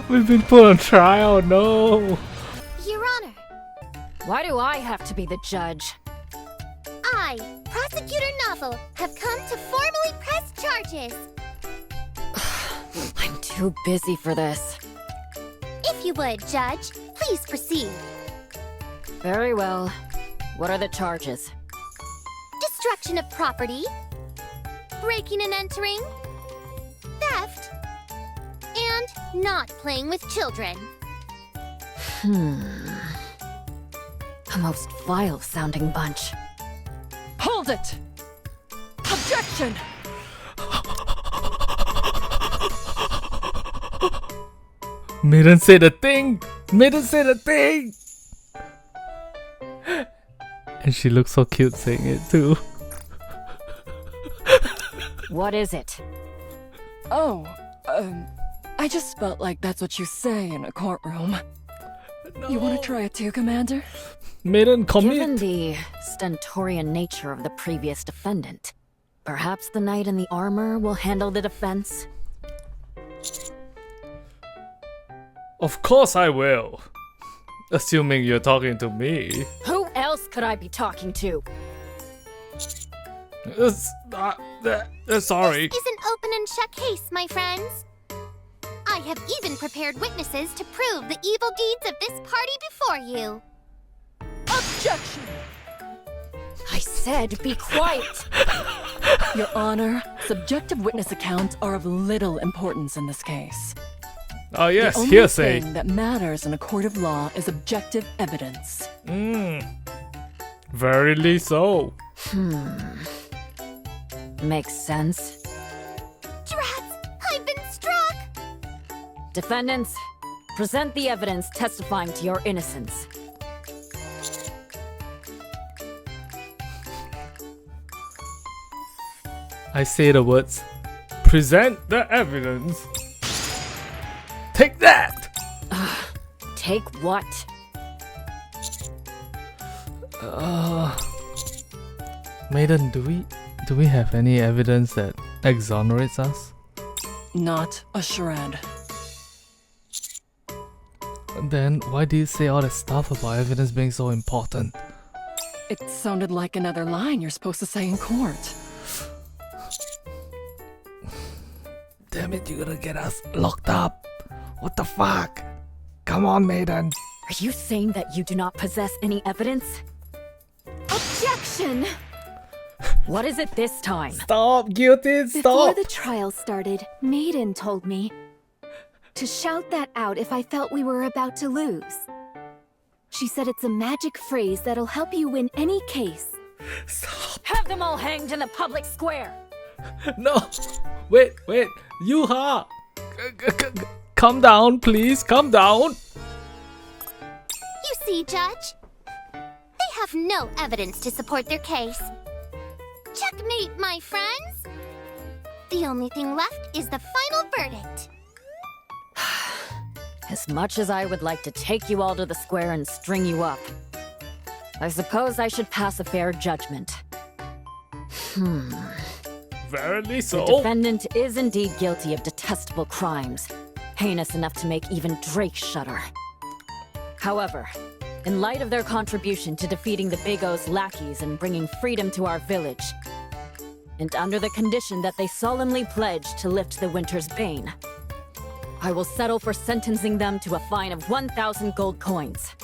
We've been put on trial, no! Your Honor, Why do I have to be the judge? I, Prosecutor Novel, have come to formally press charges. I'm too busy for this. If you would, Judge, please proceed. Very well. What are the charges? Destruction of property, breaking and entering, theft, and not playing with children. A most vile-sounding bunch. Hold it! Objection! Maiden said a thing! Maiden said a thing! And she looks so cute saying it too. What is it? Oh, I just felt like that's what you say in a courtroom. No. You want to try it too, Commander? Maiden, commit! Given the stentorian nature of the previous defendant, perhaps the knight in the armor will handle the defense? Of course I will. Assuming you're talking to me. Who else could I be talking to? Sorry. This is an open and shut case, my friends. I have even prepared witnesses to prove the evil deeds of this party before you. Objection! I said be quiet! Your Honor, subjective witness accounts are of little importance in this case. Oh yes, the only hearsay. thing that matters in a court of law is objective evidence. Verily so. Makes sense. Drats! I've been struck! Defendants, present the evidence testifying to your innocence. I say the words. Present the evidence. Take that! Take what? Maiden, do we have any evidence that exonerates us? Not a shred. Then why do you say all that stuff about evidence being so important? It sounded like another line you're supposed to say in court. Damn it, you're gonna get us locked up. What the fuck? Come on, Maiden. Are you saying that you do not possess any evidence? Objection! What is it this time? Stop, guilty, Before stop. the trial started, Maiden told me to shout that out if I felt we were about to lose. She said it's a magic phrase that'll help you win any case. Stop. Have them all hanged in the public square! No. Wait. Yuha. Calm down, please. Calm down. You see, Judge? They have no evidence to support their case. Checkmate, my friends! The only thing left is the final verdict. As much as I would like to take you all to the square and string you up, I suppose I should pass a fair judgment. Verily The so. defendant is indeed guilty of detestable crimes, heinous enough to make even Drake shudder. However, in light of their contribution to defeating the Big O's lackeys and bringing freedom to our village, and under the condition that they solemnly pledge to lift the winter's bane, I will settle for sentencing them to a fine of 1,000 gold coins.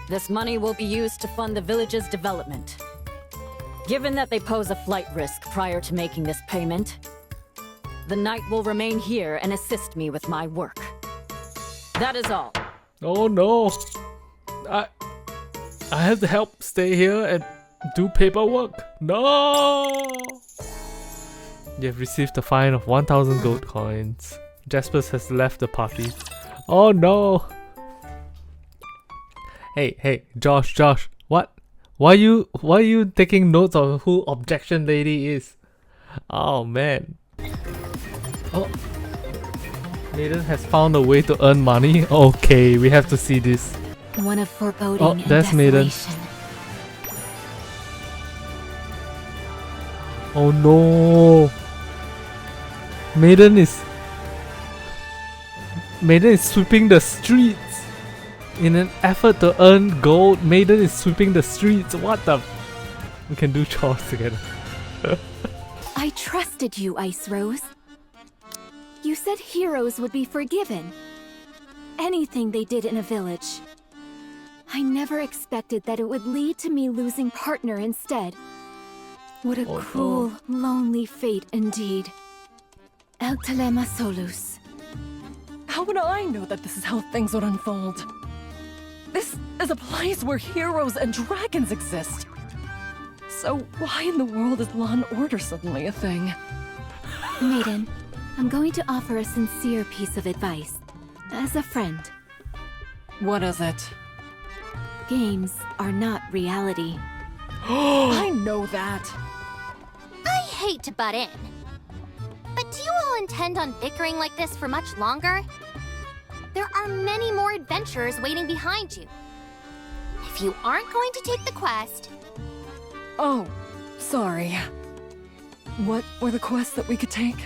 This money will be used to fund the village's development. Given that they pose a flight risk prior to making this payment, the knight will remain here and assist me with my work. That is all. Oh no. I have to help stay here and do paperwork. No. You have received a fine of 1,000 gold coins. Jaspers has left the party. Oh no. Hey, Josh, what? Why you taking notes of who objection lady is? Oh man. Oh. Maiden has found a way to earn money. Okay, we have to see this. One of foreboding Oh, and that's Maiden. desolation. Oh no. Maiden is sweeping the streets. In an effort to earn gold, Maiden is sweeping the streets. What the? We can do chores together. I trusted you, Ice Rose. You said heroes would be forgiven. Anything they did in a village. I never expected that it would lead to me losing partner instead. What a Oh, no. cruel, lonely fate indeed. El Telema Solus. How would I know that this is how things would unfold? This is a place where heroes and dragons exist. So why in the world is law and order suddenly a thing? Maiden, I'm going to offer a sincere piece of advice. As a friend, What is it? games are not reality. I know that. I hate to butt in, but do you all intend on bickering like this for much longer? There are many more adventurers waiting behind you. If you aren't going to take the quest, Oh, sorry. What were the quests that we could take?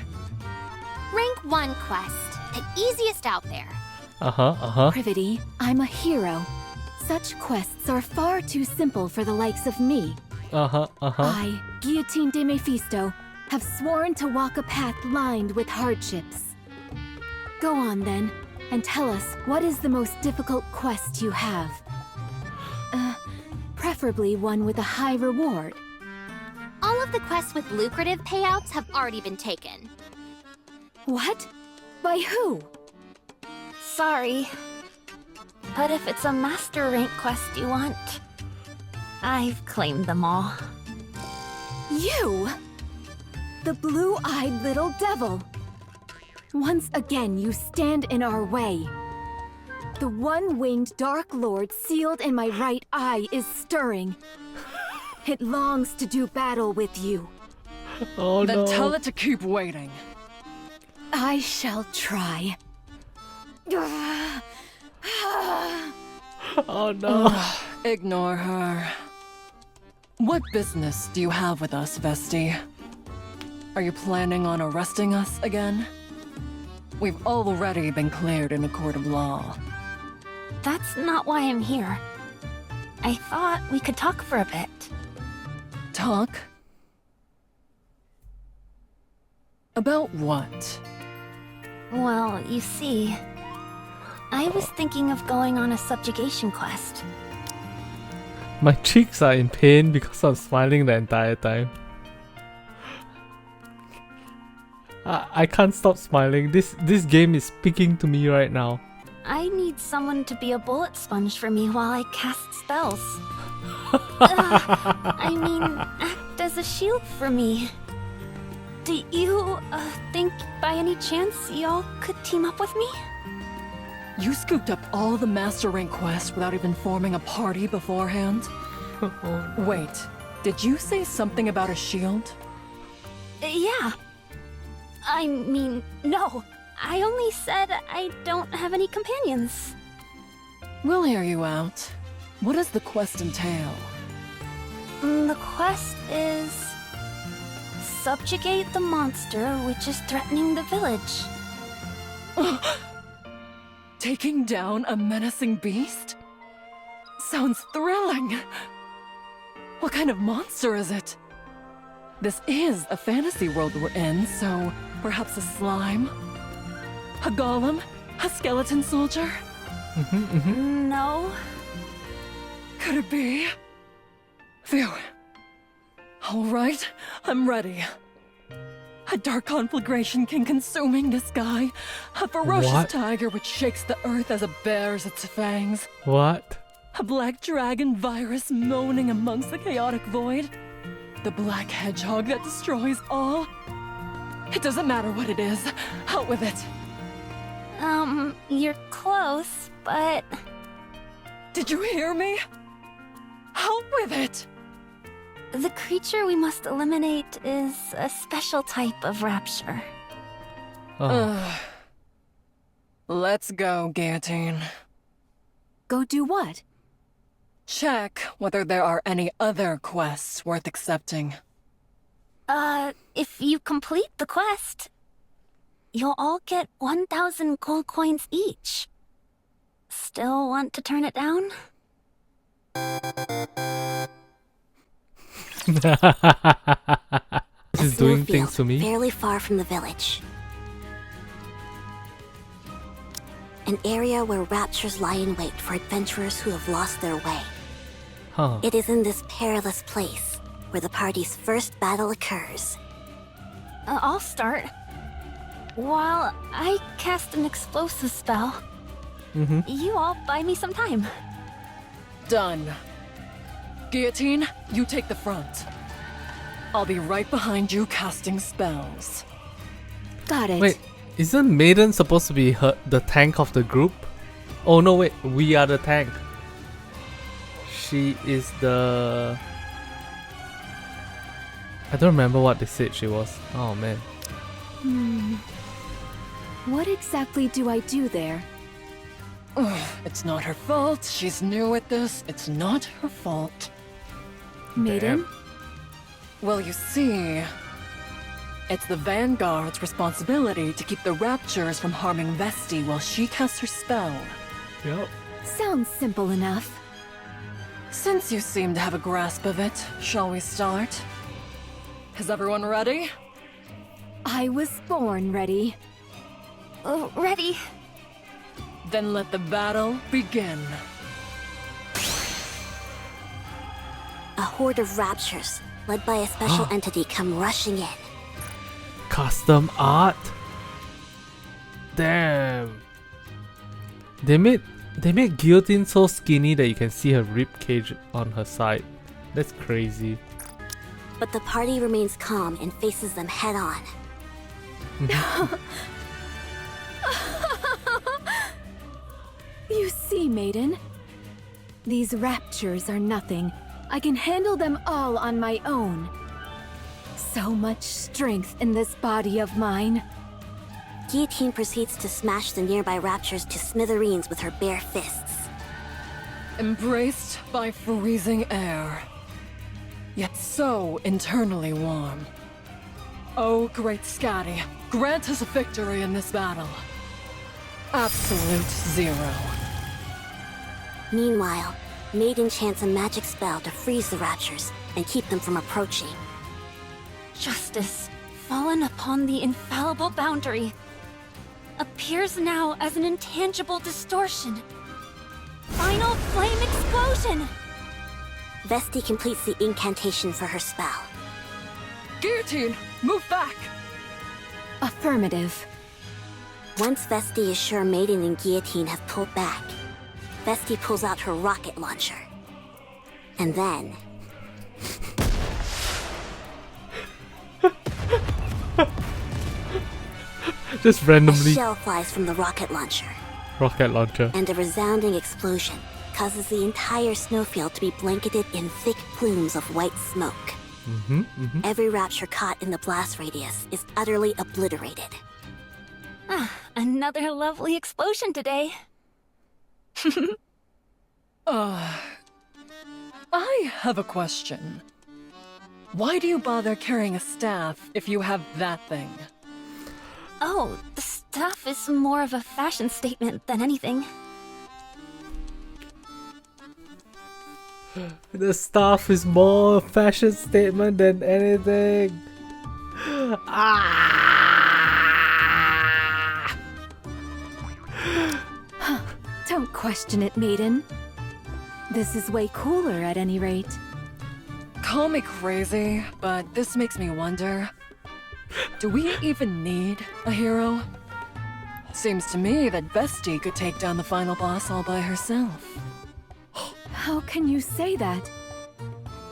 rank 1 quest, the easiest out there. Privity, I'm a hero. Such quests are far too simple for the likes of me. I, Guillotine de Mephisto, have sworn to walk a path lined with hardships. Go on then, and tell us what is the most difficult quest you have. Preferably one with a high reward. All of the quests with lucrative payouts have already been taken. What? By who? Sorry. But if it's a master rank quest you want, I've claimed them all. You? The blue-eyed little devil. Once again, you stand in our way. The one-winged Dark Lord sealed in my right eye is stirring. It longs to do battle with you. Oh Then no. tell it to keep waiting. I shall try. Oh no. Ignore her. What business do you have with us, Vesti? Are you planning on arresting us again? We've already been cleared in a court of law. That's not why I'm here. I thought we could talk for a bit. Talk? About what? Well, you see, I was thinking of going on a subjugation quest. My cheeks are in pain because I'm smiling the entire time. I can't stop smiling. This game is speaking to me right now. I need someone to be a bullet sponge for me while I cast spells. I mean, act as a shield for me. Do you, think by any chance y'all could team up with me? You scooped up all the master rank quests without even forming a party beforehand? Wait, did you say something about a shield? Yeah. I mean, no. I only said I don't have any companions. We'll hear you out. What does the quest entail? The quest is... subjugate the monster which is threatening the village. Taking down a menacing beast? Sounds thrilling! What kind of monster is it? This is a fantasy world we're in, so perhaps a slime? A golem? A skeleton soldier? No. Could it be? Phew. Alright, I'm ready. A dark conflagration king consuming the sky. A ferocious What? tiger which shakes the earth as it bares its fangs. What? A black dragon virus moaning amongst the chaotic void. The black hedgehog that destroys all. It doesn't matter what it is. Out with it. You're close, but... Did you hear me? Out with it! the creature we must eliminate is a special type of rapture. Let's go, Guillotine. Go do what? Check whether there are any other quests worth accepting. If you complete the quest, you'll all get 1,000 gold coins each. Still want to turn it down? This is doing things to me. Fairly far from the village. An area where raptures lie in wait for adventurers who have lost their way. Huh. It is in this perilous place where the party's first battle occurs. I'll start. While I cast an explosive spell, you all buy me some time. Done. Guillotine, you take the front. I'll be right behind you casting spells. Got it. Wait, Isn't Maiden supposed to be the tank of the group? Oh no, wait, we are the tank. She is the... I don't remember what they said she was. Oh man. What exactly do I do there? It's not her fault. She's new at this. It's not her fault. Maiden? Well, you see, it's the Vanguard's responsibility to keep the Raptures from harming Vesti while she casts her spell. Yep. Sounds simple enough. Since you seem to have a grasp of it, shall we start? Is everyone ready? I was born ready. Oh, ready. Then let the battle begin. A horde of Raptures, led by a special entity, come rushing in. Custom art. Damn. They made Guillotine so skinny that you can see her rib cage on her side. That's crazy. But the party remains calm and faces them head on. You see, Maiden? These Raptures are nothing. I can handle them all on my own. So much strength in this body of mine. Guillotine proceeds to smash the nearby Raptures to smithereens with her bare fists. Embraced by freezing air, yet so internally warm. Oh, great Scotty, grant us a victory in this battle. Absolute zero. Meanwhile, Maiden chants a magic spell to freeze the Raptures and keep them from approaching. Justice, fallen upon the infallible boundary, appears now as an intangible distortion. Final flame explosion! Vesti completes the incantation for her spell. Guillotine, move back! Affirmative. Once Vesti is sure Maiden and Guillotine have pulled back, Vesti pulls out her rocket launcher. And then... Just a randomly. shell flies from the rocket launcher, Rocket launcher. and a resounding explosion causes the entire snowfield to be blanketed in thick plumes of white smoke. Every Rapture caught in the blast radius is utterly obliterated. Another lovely explosion today. I have a question. Why do you bother carrying a staff if you have that thing? Oh, the stuff is more of a fashion statement than anything. The staff is more a fashion statement than anything. Don't question it, Maiden. This is way cooler at any rate. Call me crazy, but this makes me wonder. Do we even need a hero? Seems to me that Vesti could take down the final boss all by herself. How can you say that?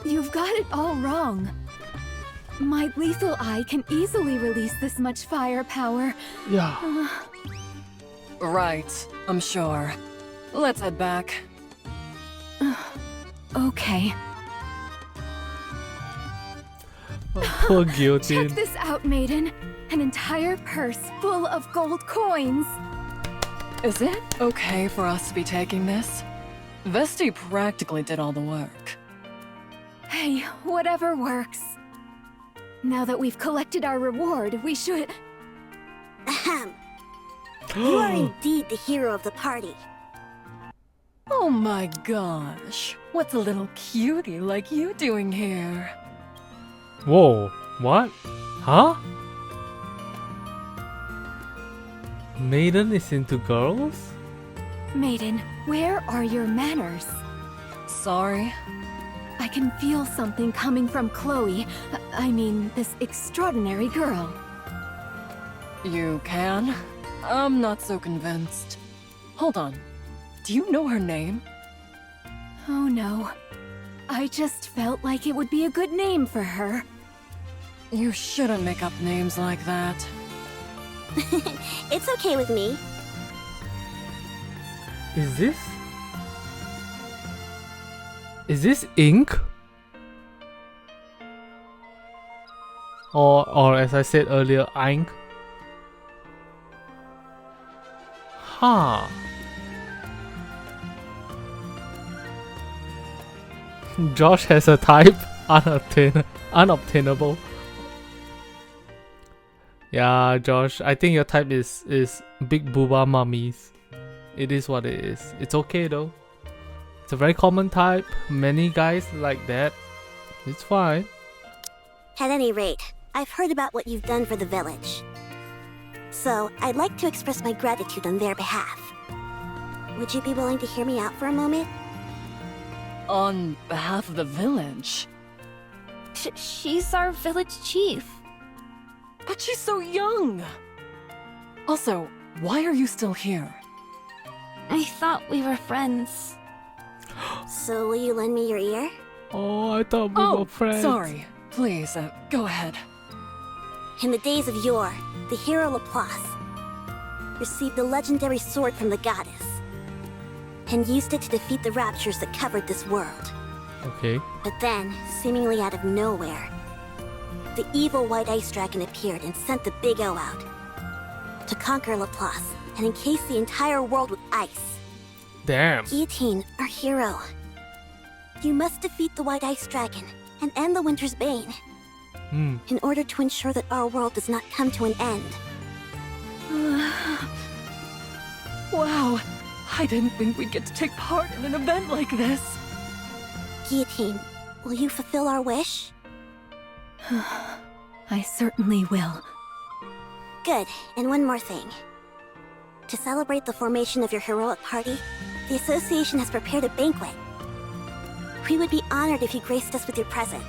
You've got it all wrong. My lethal eye can easily release this much firepower. Yeah. Right, I'm sure. Let's head back. Okay. Poor Guillotine. Check this out, Maiden. An entire purse full of gold coins. Is it okay for us to be taking this? Vesti practically did all the work. Hey, whatever works. Now that we've collected our reward, we should... Ahem. You are indeed the hero of the party. Oh my gosh, what's a little cutie like you doing here? Whoa, what? Huh? Maiden is into girls? Maiden, where are your manners? Sorry. I can feel something coming from Chloe. I mean, this extraordinary girl. You can? I'm not so convinced. Hold on. Do you know her name? Oh no. I just felt like it would be a good name for her. You shouldn't make up names like that. It's okay with me. Is this ink? Or as I said earlier, ink? Huh. Josh has a type, unobtainable. Yeah, Josh, I think your type is big booba mummies. It is what it is. It's okay though. It's a very common type. Many guys like that. It's fine. At any rate, I've heard about what you've done for the village. So, I'd like to express my gratitude on their behalf. Would you be willing to hear me out for a moment? On behalf of the village? She's our village chief. But she's so young! Also, why are you still here? I thought we were friends. So, will you lend me your ear? Oh, I thought we were friends. Sorry. Please, go ahead. In the days of yore, the hero Laplace received the legendary sword from the goddess and used it to defeat the Raptures that covered this world. Okay. But then, seemingly out of nowhere, the evil White Ice Dragon appeared and sent the Big O out to conquer Laplace and encase the entire world with ice. Damn. Guillotine, our hero. You must defeat the White Ice Dragon and end the Winter's Bane in order to ensure that our world does not come to an end. Wow, I didn't think we'd get to take part in an event like this. Guillotine, will you fulfill our wish? I certainly will. Good, and one more thing. To celebrate the formation of your heroic party, the association has prepared a banquet. We would be honored if you graced us with your presence.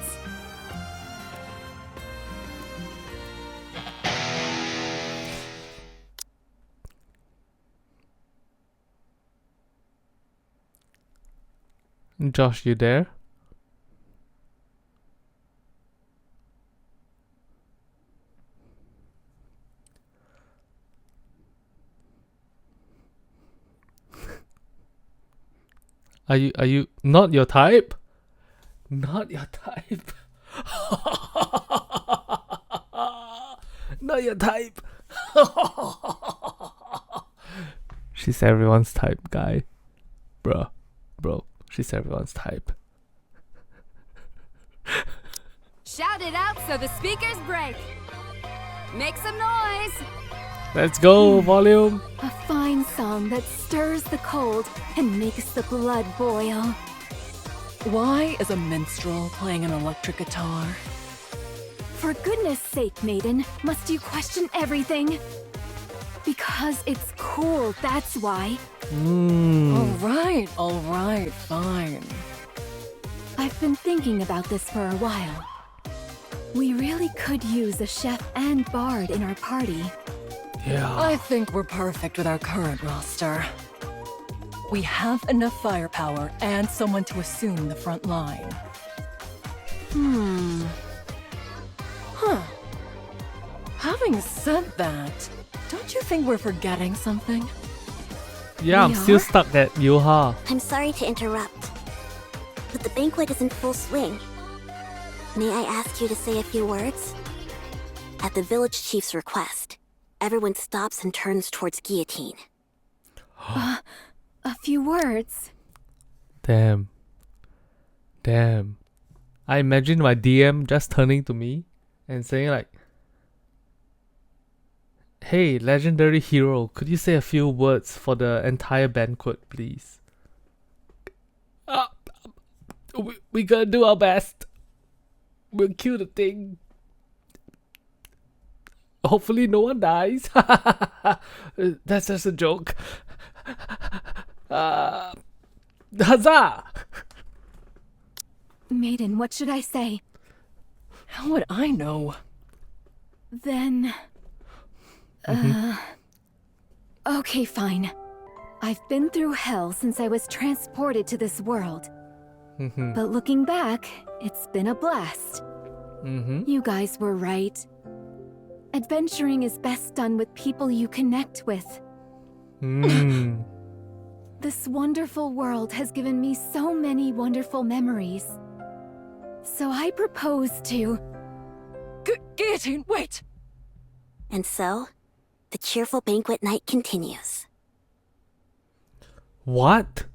Josh, you there? Are you not your type? Not your type. Not your type. She's everyone's type, guy. Bro, she's everyone's type. Shout it out so the speakers break. Make some noise. Let's go, volume. A fine song that stirs the cold and makes the blood boil. Why is a minstrel playing an electric guitar? For goodness sake, maiden, must you question everything? Because it's cool, that's why. All right, fine. I've been thinking about this for a while. We really could use a chef and bard in our party. Yeah. I think we're perfect with our current roster. We have enough firepower and someone to assume the front line. Having said that, don't you think we're forgetting something? Yeah, I'm still stuck at Yoha. I'm sorry to interrupt, but the banquet is in full swing. May I ask you to say a few words? At the village chief's request, everyone stops and turns towards Guillotine. A few words. Damn. I imagine my DM just turning to me and saying like, "Hey, legendary hero, could you say a few words for the entire banquet, please?" We gonna do our best. We'll kill the thing. Hopefully no one dies. That's just a joke. Huzzah! Maiden, what should I say? How would I know? Then... Okay, fine. I've been through hell since I was transported to this world. But looking back, it's been a blast. You guys were right. Adventuring is best done with people you connect with. This wonderful world has given me so many wonderful memories. So I propose to... Guillotine, wait! And so, the cheerful banquet night continues. What?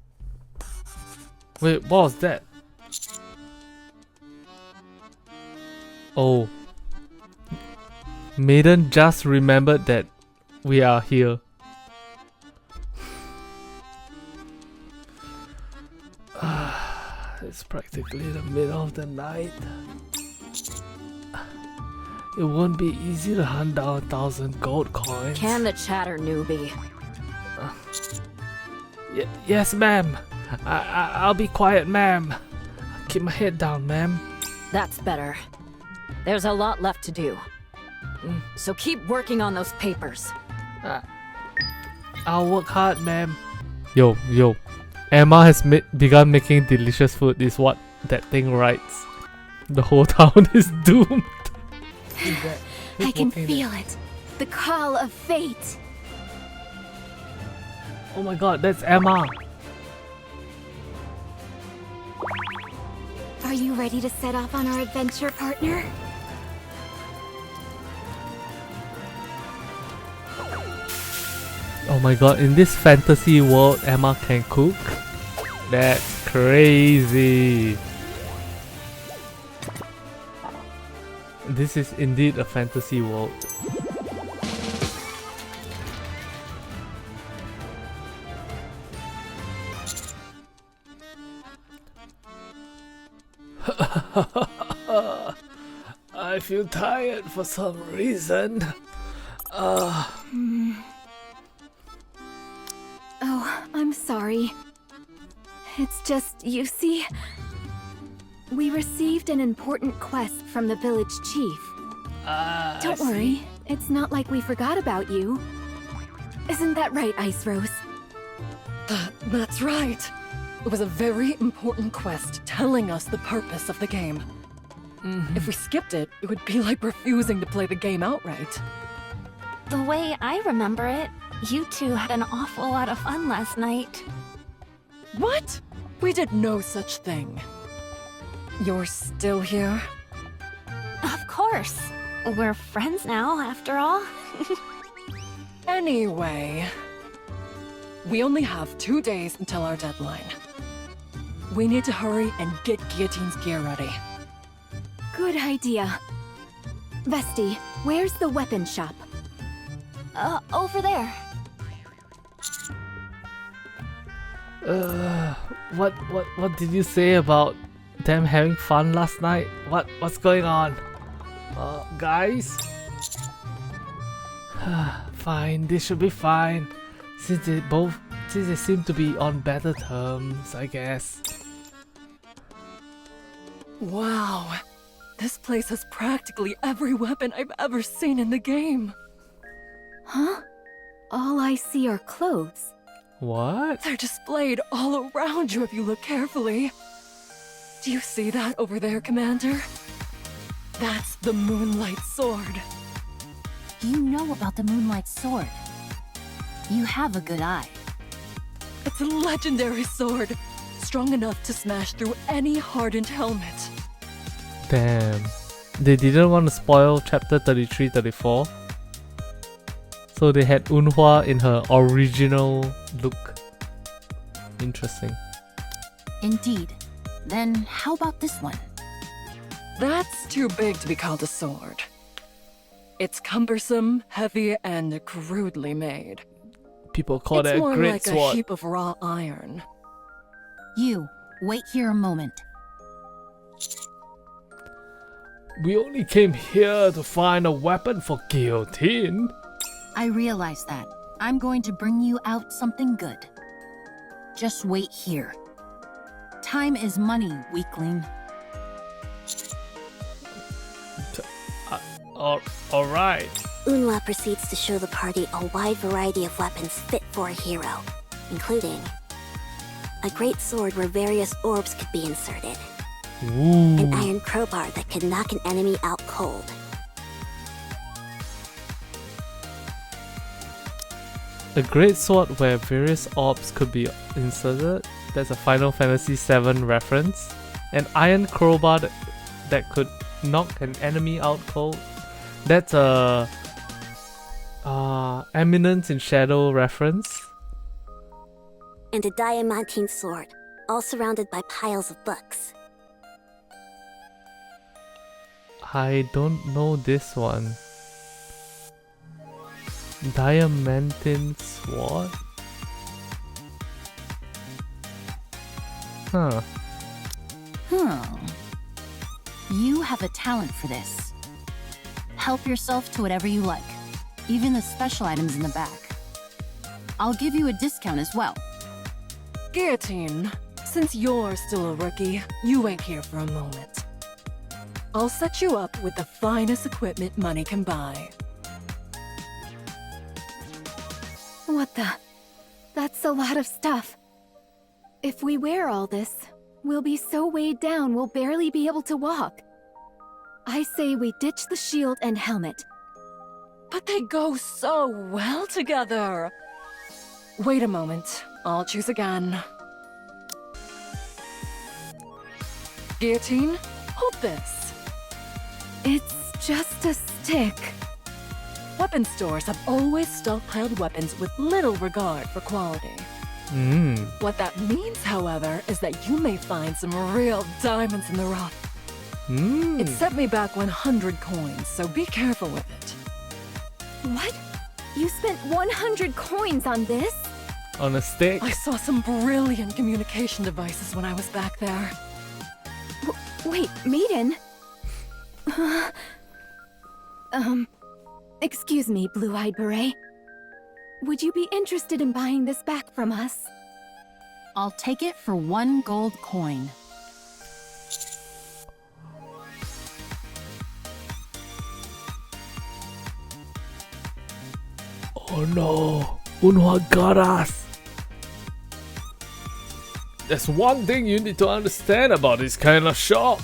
Wait, what was that? Oh. Maiden just remembered that we are here. It's practically the middle of the night. It won't be easy to hunt down 1,000 gold coins. Can the chatter, newbie. Yes, ma'am. I'll be quiet, ma'am. Keep my head down, ma'am. That's better. There's a lot left to do. So keep working on those papers. I'll work hard, ma'am. Yo. Emma has begun making delicious food, is what that thing writes. The whole town is doomed. I can feel it. The call of fate. Oh my god, that's Emma. Are you ready to set off on our adventure, partner? Oh my god, in this fantasy world, Emma can cook? That's crazy. This is indeed a fantasy world. I feel tired for some reason. Oh, I'm sorry. It's just, you see, we received an important quest from the village chief. Don't worry, it's not like we forgot about you. Isn't that right, Ice Rose? That's right. It was a very important quest telling us the purpose of the game. If we skipped it, it would be like refusing to play the game outright. The way I remember it, you two had an awful lot of fun last night. What? We did no such thing. You're still here? Of course. We're friends now, after all. Anyway, we only have 2 days until our deadline. We need to hurry and get Guillotine's gear ready. Good idea. Vesti, where's the weapon shop? Over there. What did you say about them having fun last night? What's going on? Guys? Fine, they should be fine. Since they seem to be on better terms, I guess. Wow. This place has practically every weapon I've ever seen in the game. Huh? All I see are clothes. What? They're displayed all around you if you look carefully. Do you see that over there, Commander? That's the Moonlight Sword. You know about the Moonlight Sword. You have a good eye. It's a legendary sword, strong enough to smash through any hardened helmet. Damn. They didn't want to spoil chapter 33-34. So they had Eunhwa in her original look. Interesting. Indeed. Then how about this one? That's too big to be called a sword. It's cumbersome, heavy, and crudely made. People call that it's a more great like sword. a heap of raw iron. You, wait here a moment. We only came here to find a weapon for Guillotine. I realize that. I'm going to bring you out something good. Just wait here. Time is money, weakling. Alright. Eunhwa proceeds to show the party a wide variety of weapons fit for a hero, including a great sword where various orbs could be inserted, Ooh. an iron crowbar that could knock an enemy out cold, A great sword where various orbs could be inserted. That's a Final Fantasy VII reference. An iron crowbar that could knock an enemy out cold. That's a Eminence in Shadow reference. And a diamantine sword, all surrounded by piles of books. I don't know this one. Diamantine sword? Huh. You have a talent for this. Help yourself to whatever you like, even the special items in the back. I'll give you a discount as well. Guillotine, since you're still a rookie, you ain't here for a moment. I'll set you up with the finest equipment money can buy. What the? That's a lot of stuff. If we wear all this, we'll be so weighed down we'll barely be able to walk. I say we ditch the shield and helmet. But they go so well together. Wait a moment, I'll choose again. Guillotine, hold this. It's just a stick. Weapon stores have always stockpiled weapons with little regard for quality. What that means, however, is that you may find some real diamonds in the rough. It set me back 100 coins, so be careful with it. What? You spent 100 coins on this? On a stick? I saw some brilliant communication devices when I was back there. Wait, Maiden? Excuse me, Blue-Eyed Beret. Would you be interested in buying this back from us? I'll take it for 1 gold coin. Oh no, Unhwa got us. There's one thing you need to understand about these kind of shops.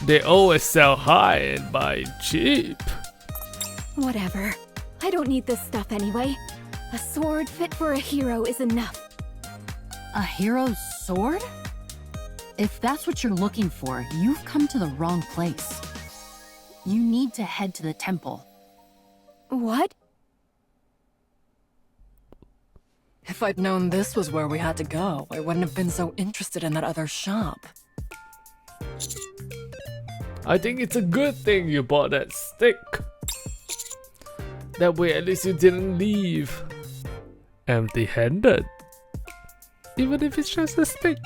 They always sell high and buy cheap. Whatever. I don't need this stuff anyway. A sword fit for a hero is enough. A hero's sword? If that's what you're looking for, you've come to the wrong place. You need to head to the temple. What? If I'd known this was where we had to go, I wouldn't have been so interested in that other shop. I think it's a good thing you bought that stick. That way at least you didn't leave empty-handed. Even if it's just a stick.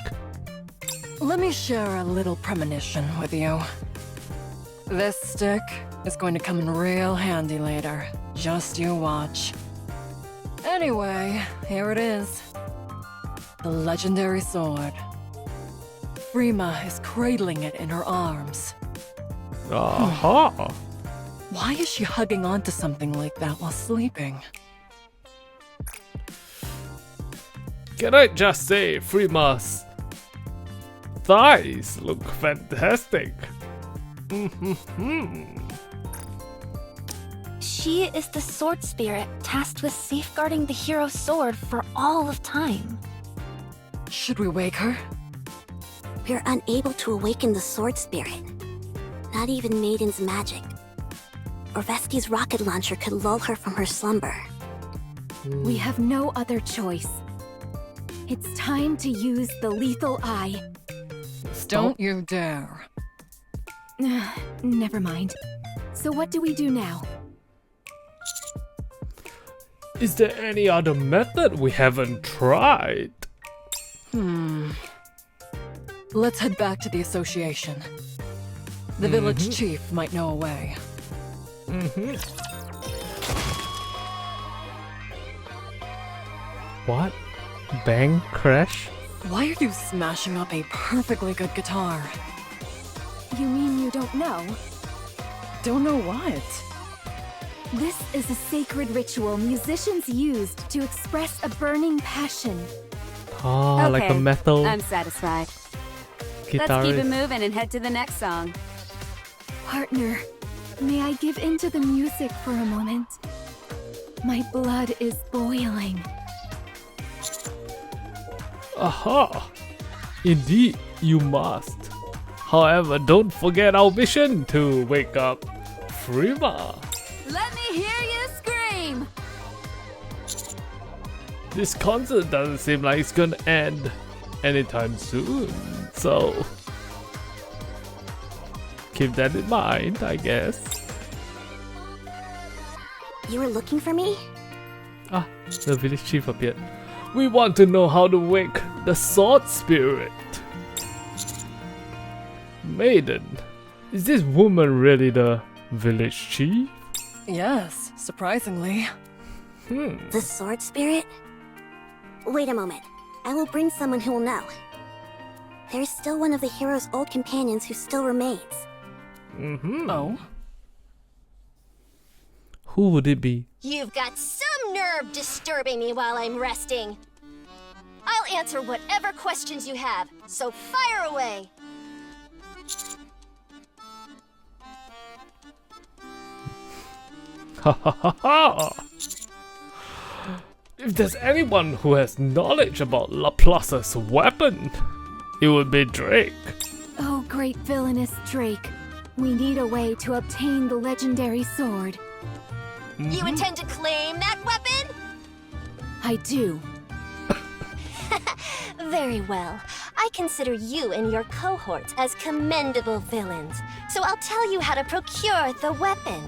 Let me share a little premonition with you. This stick is going to come in real handy later. Just you watch. Anyway, here it is. The legendary sword. Frima is cradling it in her arms. Aha! Why is she hugging onto something like that while sleeping? Can I just say, Frima's thighs look fantastic. She is the sword spirit tasked with safeguarding the hero's sword for all of time. Should we wake her? We're unable to awaken the sword spirit. Not even Maiden's magic. Orveski's rocket launcher could lull her from her slumber. We have no other choice. It's time to use the lethal eye. Don't you dare. Never mind. So what do we do now? Is there any other method we haven't tried? Let's head back to the association. The village chief might know a way. What? Bang crash? Why are you smashing up a perfectly good guitar? You mean you don't know? Don't know what? This is a sacred ritual musicians used to express a burning passion. Oh, like a metal I'm satisfied. guitarist. Let's keep it moving and head to the next song. Partner, may I give in to the music for a moment? My blood is boiling. Aha! Indeed, you must. However, don't forget our mission to wake up Frima. Let me hear you scream! This concert doesn't seem like it's gonna end anytime soon, so keep that in mind, I guess. You were looking for me? Ah, the village chief appeared. We want to know how to wake the sword spirit. Maiden, is this woman really the village chief? Yes, surprisingly. The sword spirit? Wait a moment. I will bring someone who will know. There's still one of the hero's old companions who still remains. Oh? Who would it be? You've got some nerve disturbing me while I'm resting. I'll answer whatever questions you have, so fire away. Ha ha ha ha! If there's anyone who has knowledge about Laplace's weapon, it would be Drake. Oh, great villainous Drake. We need a way to obtain the legendary sword. You intend to claim that weapon? I do. Very well. I consider you and your cohorts as commendable villains, so I'll tell you how to procure the weapon.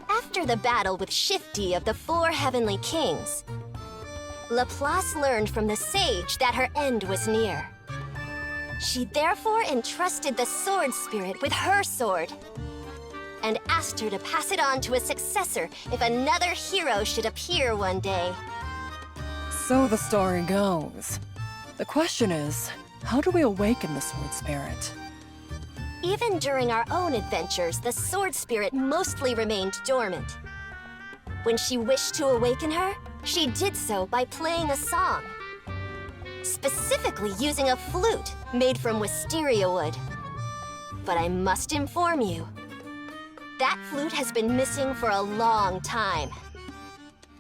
After the battle with Shifty of the Four Heavenly Kings, Laplace learned from the sage that her end was near. She therefore entrusted the sword spirit with her sword, and asked her to pass it on to a successor if another hero should appear one day. So the story goes. The question is, how do we awaken the sword spirit? Even during our own adventures, the sword spirit mostly remained dormant. When she wished to awaken her, she did so by playing a song. Specifically using a flute made from wisteria wood. But I must inform you, that flute has been missing for a long time.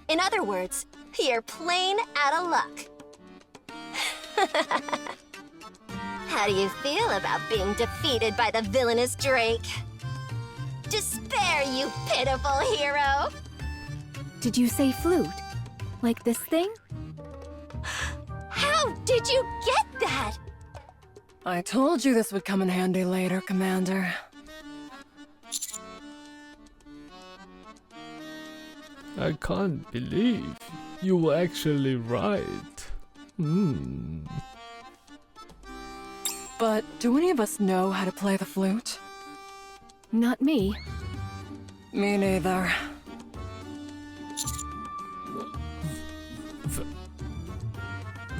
In other words, you're plain out of luck. How do you feel about being defeated by the villainous Drake? Despair, you pitiful hero! Did you say flute? Like this thing? How did you get that? I told you this would come in handy later, Commander. I can't believe you were actually right. But do any of us know how to play the flute? Not me. Me neither.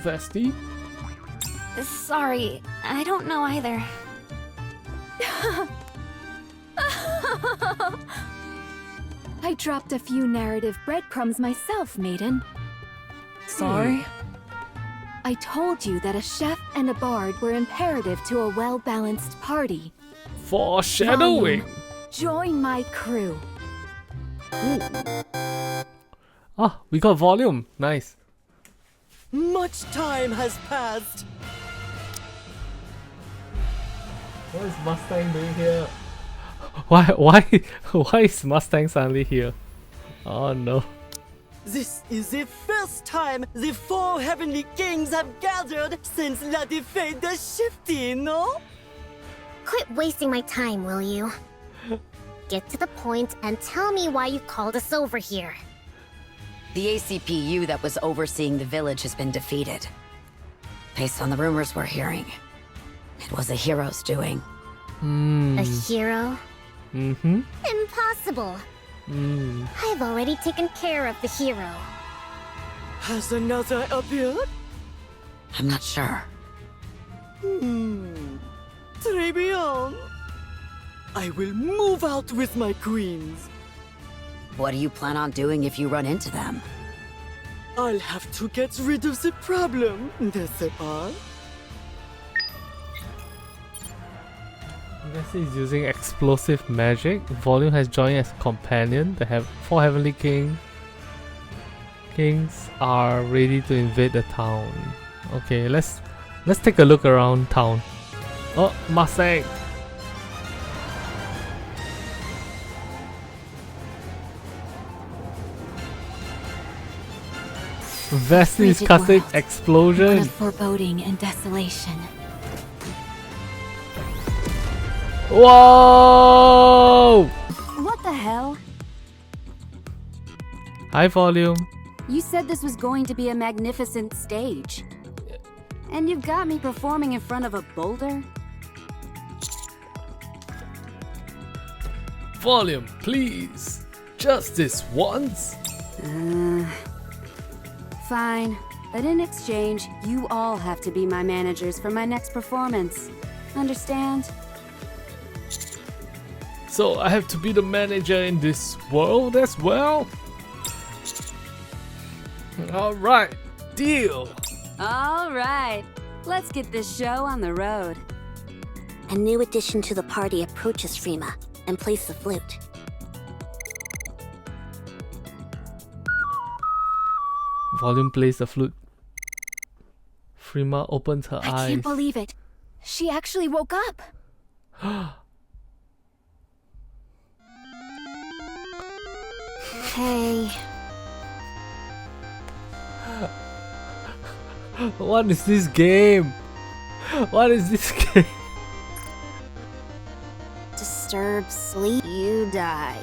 Vesti? Sorry, I don't know either. I dropped a few narrative breadcrumbs myself, Maiden. Sorry? I told you that a chef and a bard were imperative to a well-balanced party. Foreshadowing! Volume, join my crew. Ah, we got volume. Nice. Much time has passed. What is Mustang doing here? Why is Mustang suddenly here? Oh no. This is the first time the Four Heavenly Kings have gathered since La Defeat de Shifty, no? Quit wasting my time, will you? Get to the point and tell me why you called us over here. The ACPU that was overseeing the village has been defeated. Based on the rumors we're hearing, it was a hero's doing. A hero? Mm-hmm. Impossible. I've already taken care of the hero. Has another appeared? I'm not sure. Très bien. I will move out with my queens. What do you plan on doing if you run into them? I'll have to get rid of the problem, n'est-ce pas? Messi is using explosive magic. Volume has joined as companion. The Four Heavenly King Kings are ready to invade the town. Okay, let's take a look around town. Oh, Mustang! Vesti's Frigid casting world. explosion. One of foreboding and desolation. Whoa! What the hell? High volume. You said this was going to be a magnificent stage. And you've got me performing in front of a boulder? Volume, please. Just this once. Fine. But in exchange, you all have to be my managers for my next performance. Understand? So I have to be the manager in this world as well? Alright, deal. Alright. Let's get this show on the road. A new addition to the party approaches Frima and plays the flute. Volume plays the flute. Frima opens her I eyes. can't believe it. She actually woke up. Hey, What is this game? What is this game? disturb sleep, you die.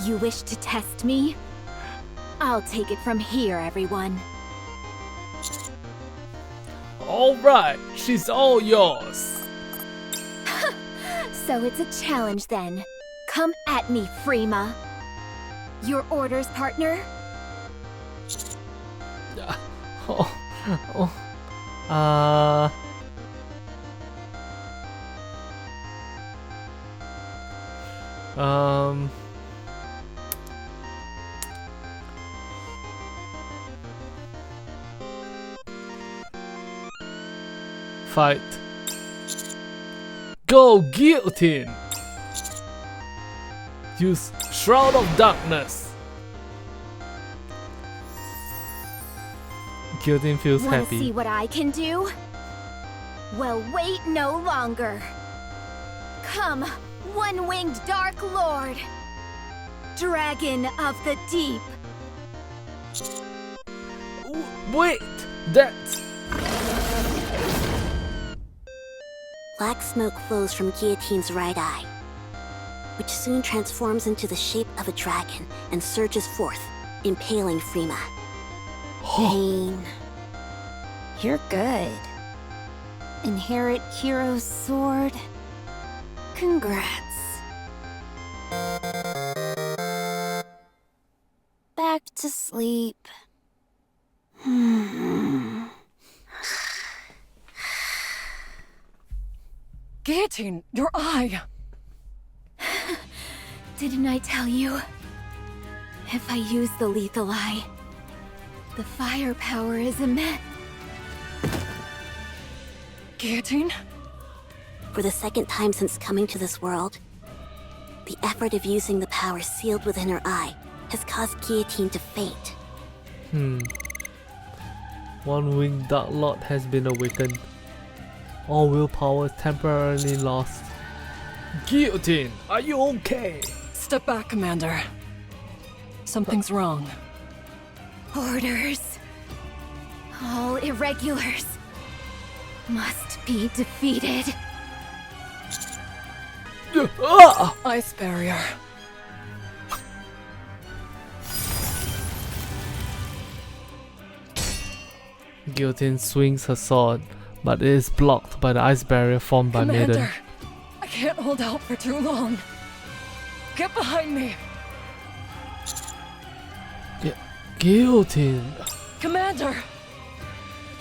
You wish to test me? I'll take it from here, everyone. Alright, she's all yours. So it's a challenge then. Come at me, Frima. Your orders, partner? Fight. Go guillotine. Use Shroud of Darkness. Guillotine feels Wanna happy. see what I can do? Well, wait no longer. Come, one-winged Dark Lord. Dragon of the Deep. Wait, that's... Black smoke flows from Guillotine's right eye, which soon transforms into the shape of a dragon and surges forth, impaling Frima. Pain. You're good. Inherit hero's sword. Congrats. Back to sleep. Guillotine, your eye! Didn't I tell you? If I use the lethal eye, the firepower is immense. Guillotine? For the second time since coming to this world, the effort of using the power sealed within her eye has caused Guillotine to faint. One-winged Dark Lord has been awakened. All willpower temporarily lost. Guillotine, are you okay? Step back, Commander. Something's wrong. Orders. All irregulars must be defeated. Ice barrier. Guillotine swings her sword, but it is blocked by the ice barrier formed by Commander, Maiden. I can't hold out for too long. Get behind me! Guillotine! Commander!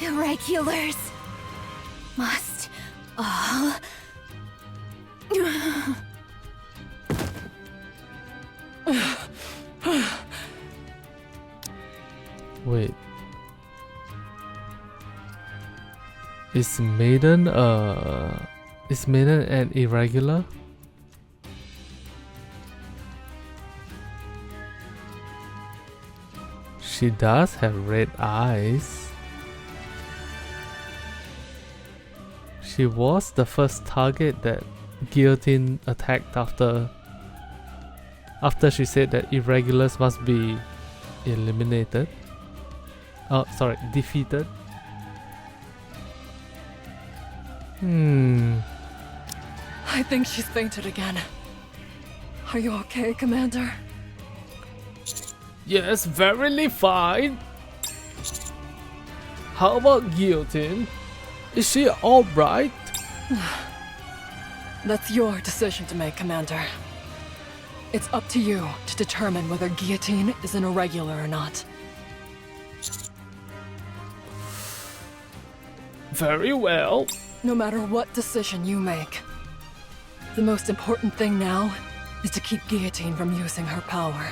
Irregulars must all... Wait. Is Maiden an irregular? She does have red eyes. She was the first target that Guillotine attacked after she said that irregulars must be eliminated. Oh, sorry, defeated. I think she's fainted again. Are you okay, Commander? Yes, verily fine. How about Guillotine? Is she alright? That's your decision to make, Commander. It's up to you to determine whether Guillotine is an irregular or not. Very well. No matter what decision you make, the most important thing now is to keep Guillotine from using her power.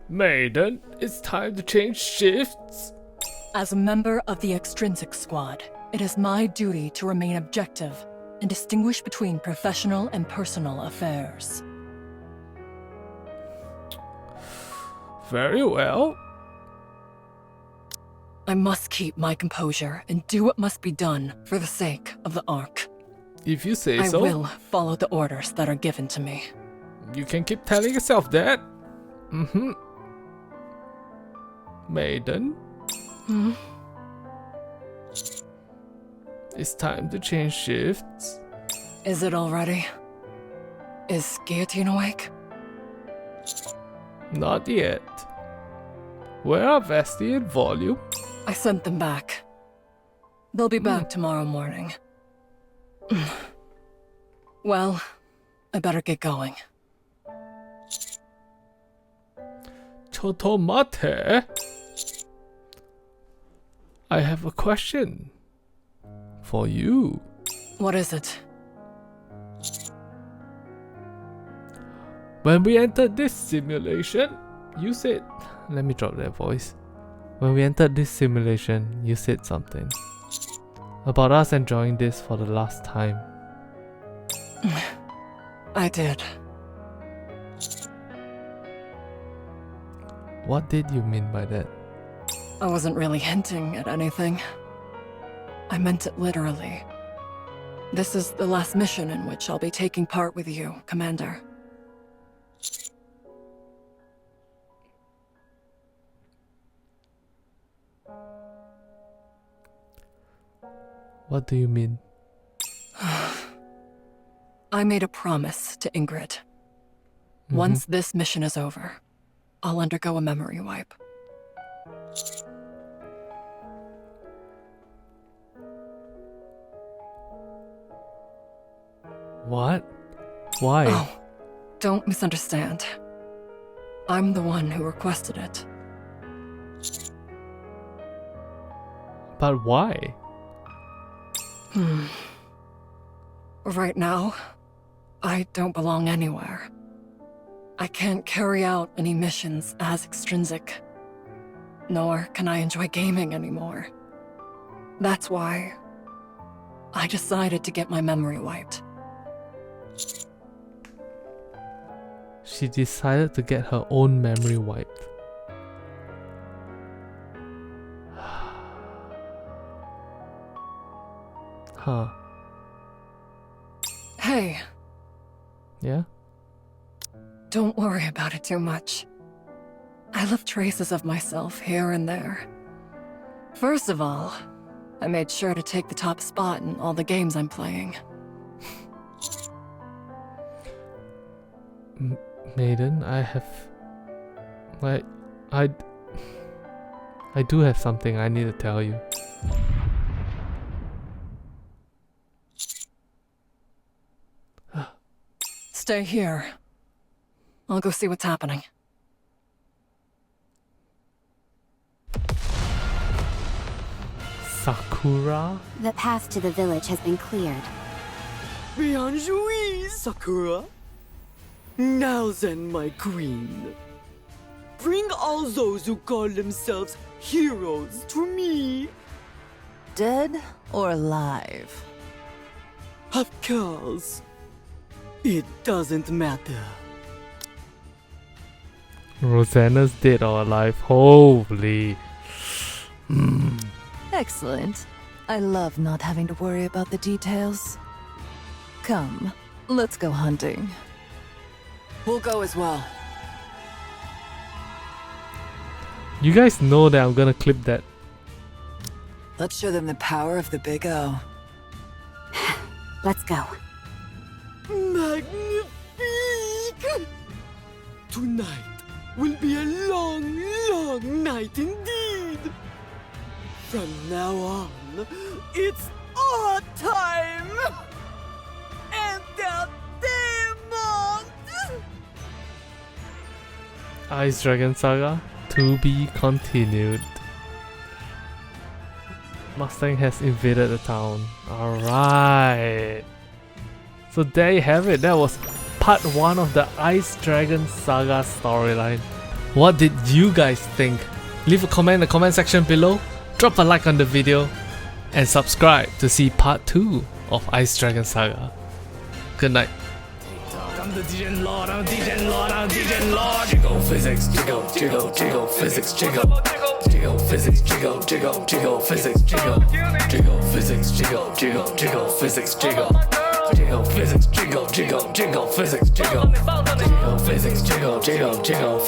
Maiden, it's time to change shifts. As a member of the Extrinsic Squad, it is my duty to remain objective and distinguish between professional and personal affairs. Very well. I must keep my composure and do what must be done for the sake of the Ark. If you say so. I will follow the orders that are given to me. You can keep telling yourself that. Maiden. It's time to change shifts. Is it already? Is Guillotine awake? Not yet. Where are Vesti and Volume? I sent them back. They'll be back tomorrow morning. Well, I better get going. Chotomate. I have a question for you. What is it? When we entered this simulation, you said... Let me drop that voice. When we entered this simulation, you said something about us enjoying this for the last time. I did. What did you mean by that? I wasn't really hinting at anything. I meant it literally. This is the last mission in which I'll be taking part with you, Commander. What do you mean? I made a promise to Ingrid. Once this mission is over, I'll undergo a memory wipe. What? Why? Oh, don't misunderstand. I'm the one who requested it. But why? Right now, I don't belong anywhere. I can't carry out any missions as extrinsic, nor can I enjoy gaming anymore. That's why I decided to get my memory wiped. She decided to get her own memory wiped. Huh. Hey. Yeah? Don't worry about it too much. I left traces of myself here and there. First of all, I made sure to take the top spot in all the games I'm playing. Maiden, I have... I do have something I need to tell you. Stay here. I'll go see what's happening. Sakura? The path to the village has been cleared. Bien joué, Sakura. Now then, my queen. Bring all those who call themselves heroes to me. Dead or alive? Of course. It doesn't matter. Rosanna's dead or alive? Holy. Excellent. I love not having to worry about the details. Come, let's go hunting. We'll go as well. You guys know that I'm gonna clip that. Let's show them the power of the Big O. Let's go. Magnifique! Tonight will be a long, long night indeed. From now on, it's our time! Entertainment! Ice Dragon Saga to be continued. Mustang has invaded the town. Alright. So there you have it. That was part 1 of the Ice Dragon Saga storyline. What did you guys think? Leave a comment in the comment section below. Drop a like on the video. And subscribe to see part 2 of Ice Dragon Saga. Good night. I'm the DJ Lord, I'm DJ Lord, I'm DJ Lord. Jiggle physics, jiggle, jiggle, jiggle physics, jiggle. Jiggle physics, jiggle, jiggle, jiggle physics, jiggle. Jiggle physics, jiggle, jiggle, jiggle physics, jiggle. Jiggle physics, jiggle, jiggle, jiggle physics, jiggle. Jiggle physics, jiggle, jiggle, jiggle physics.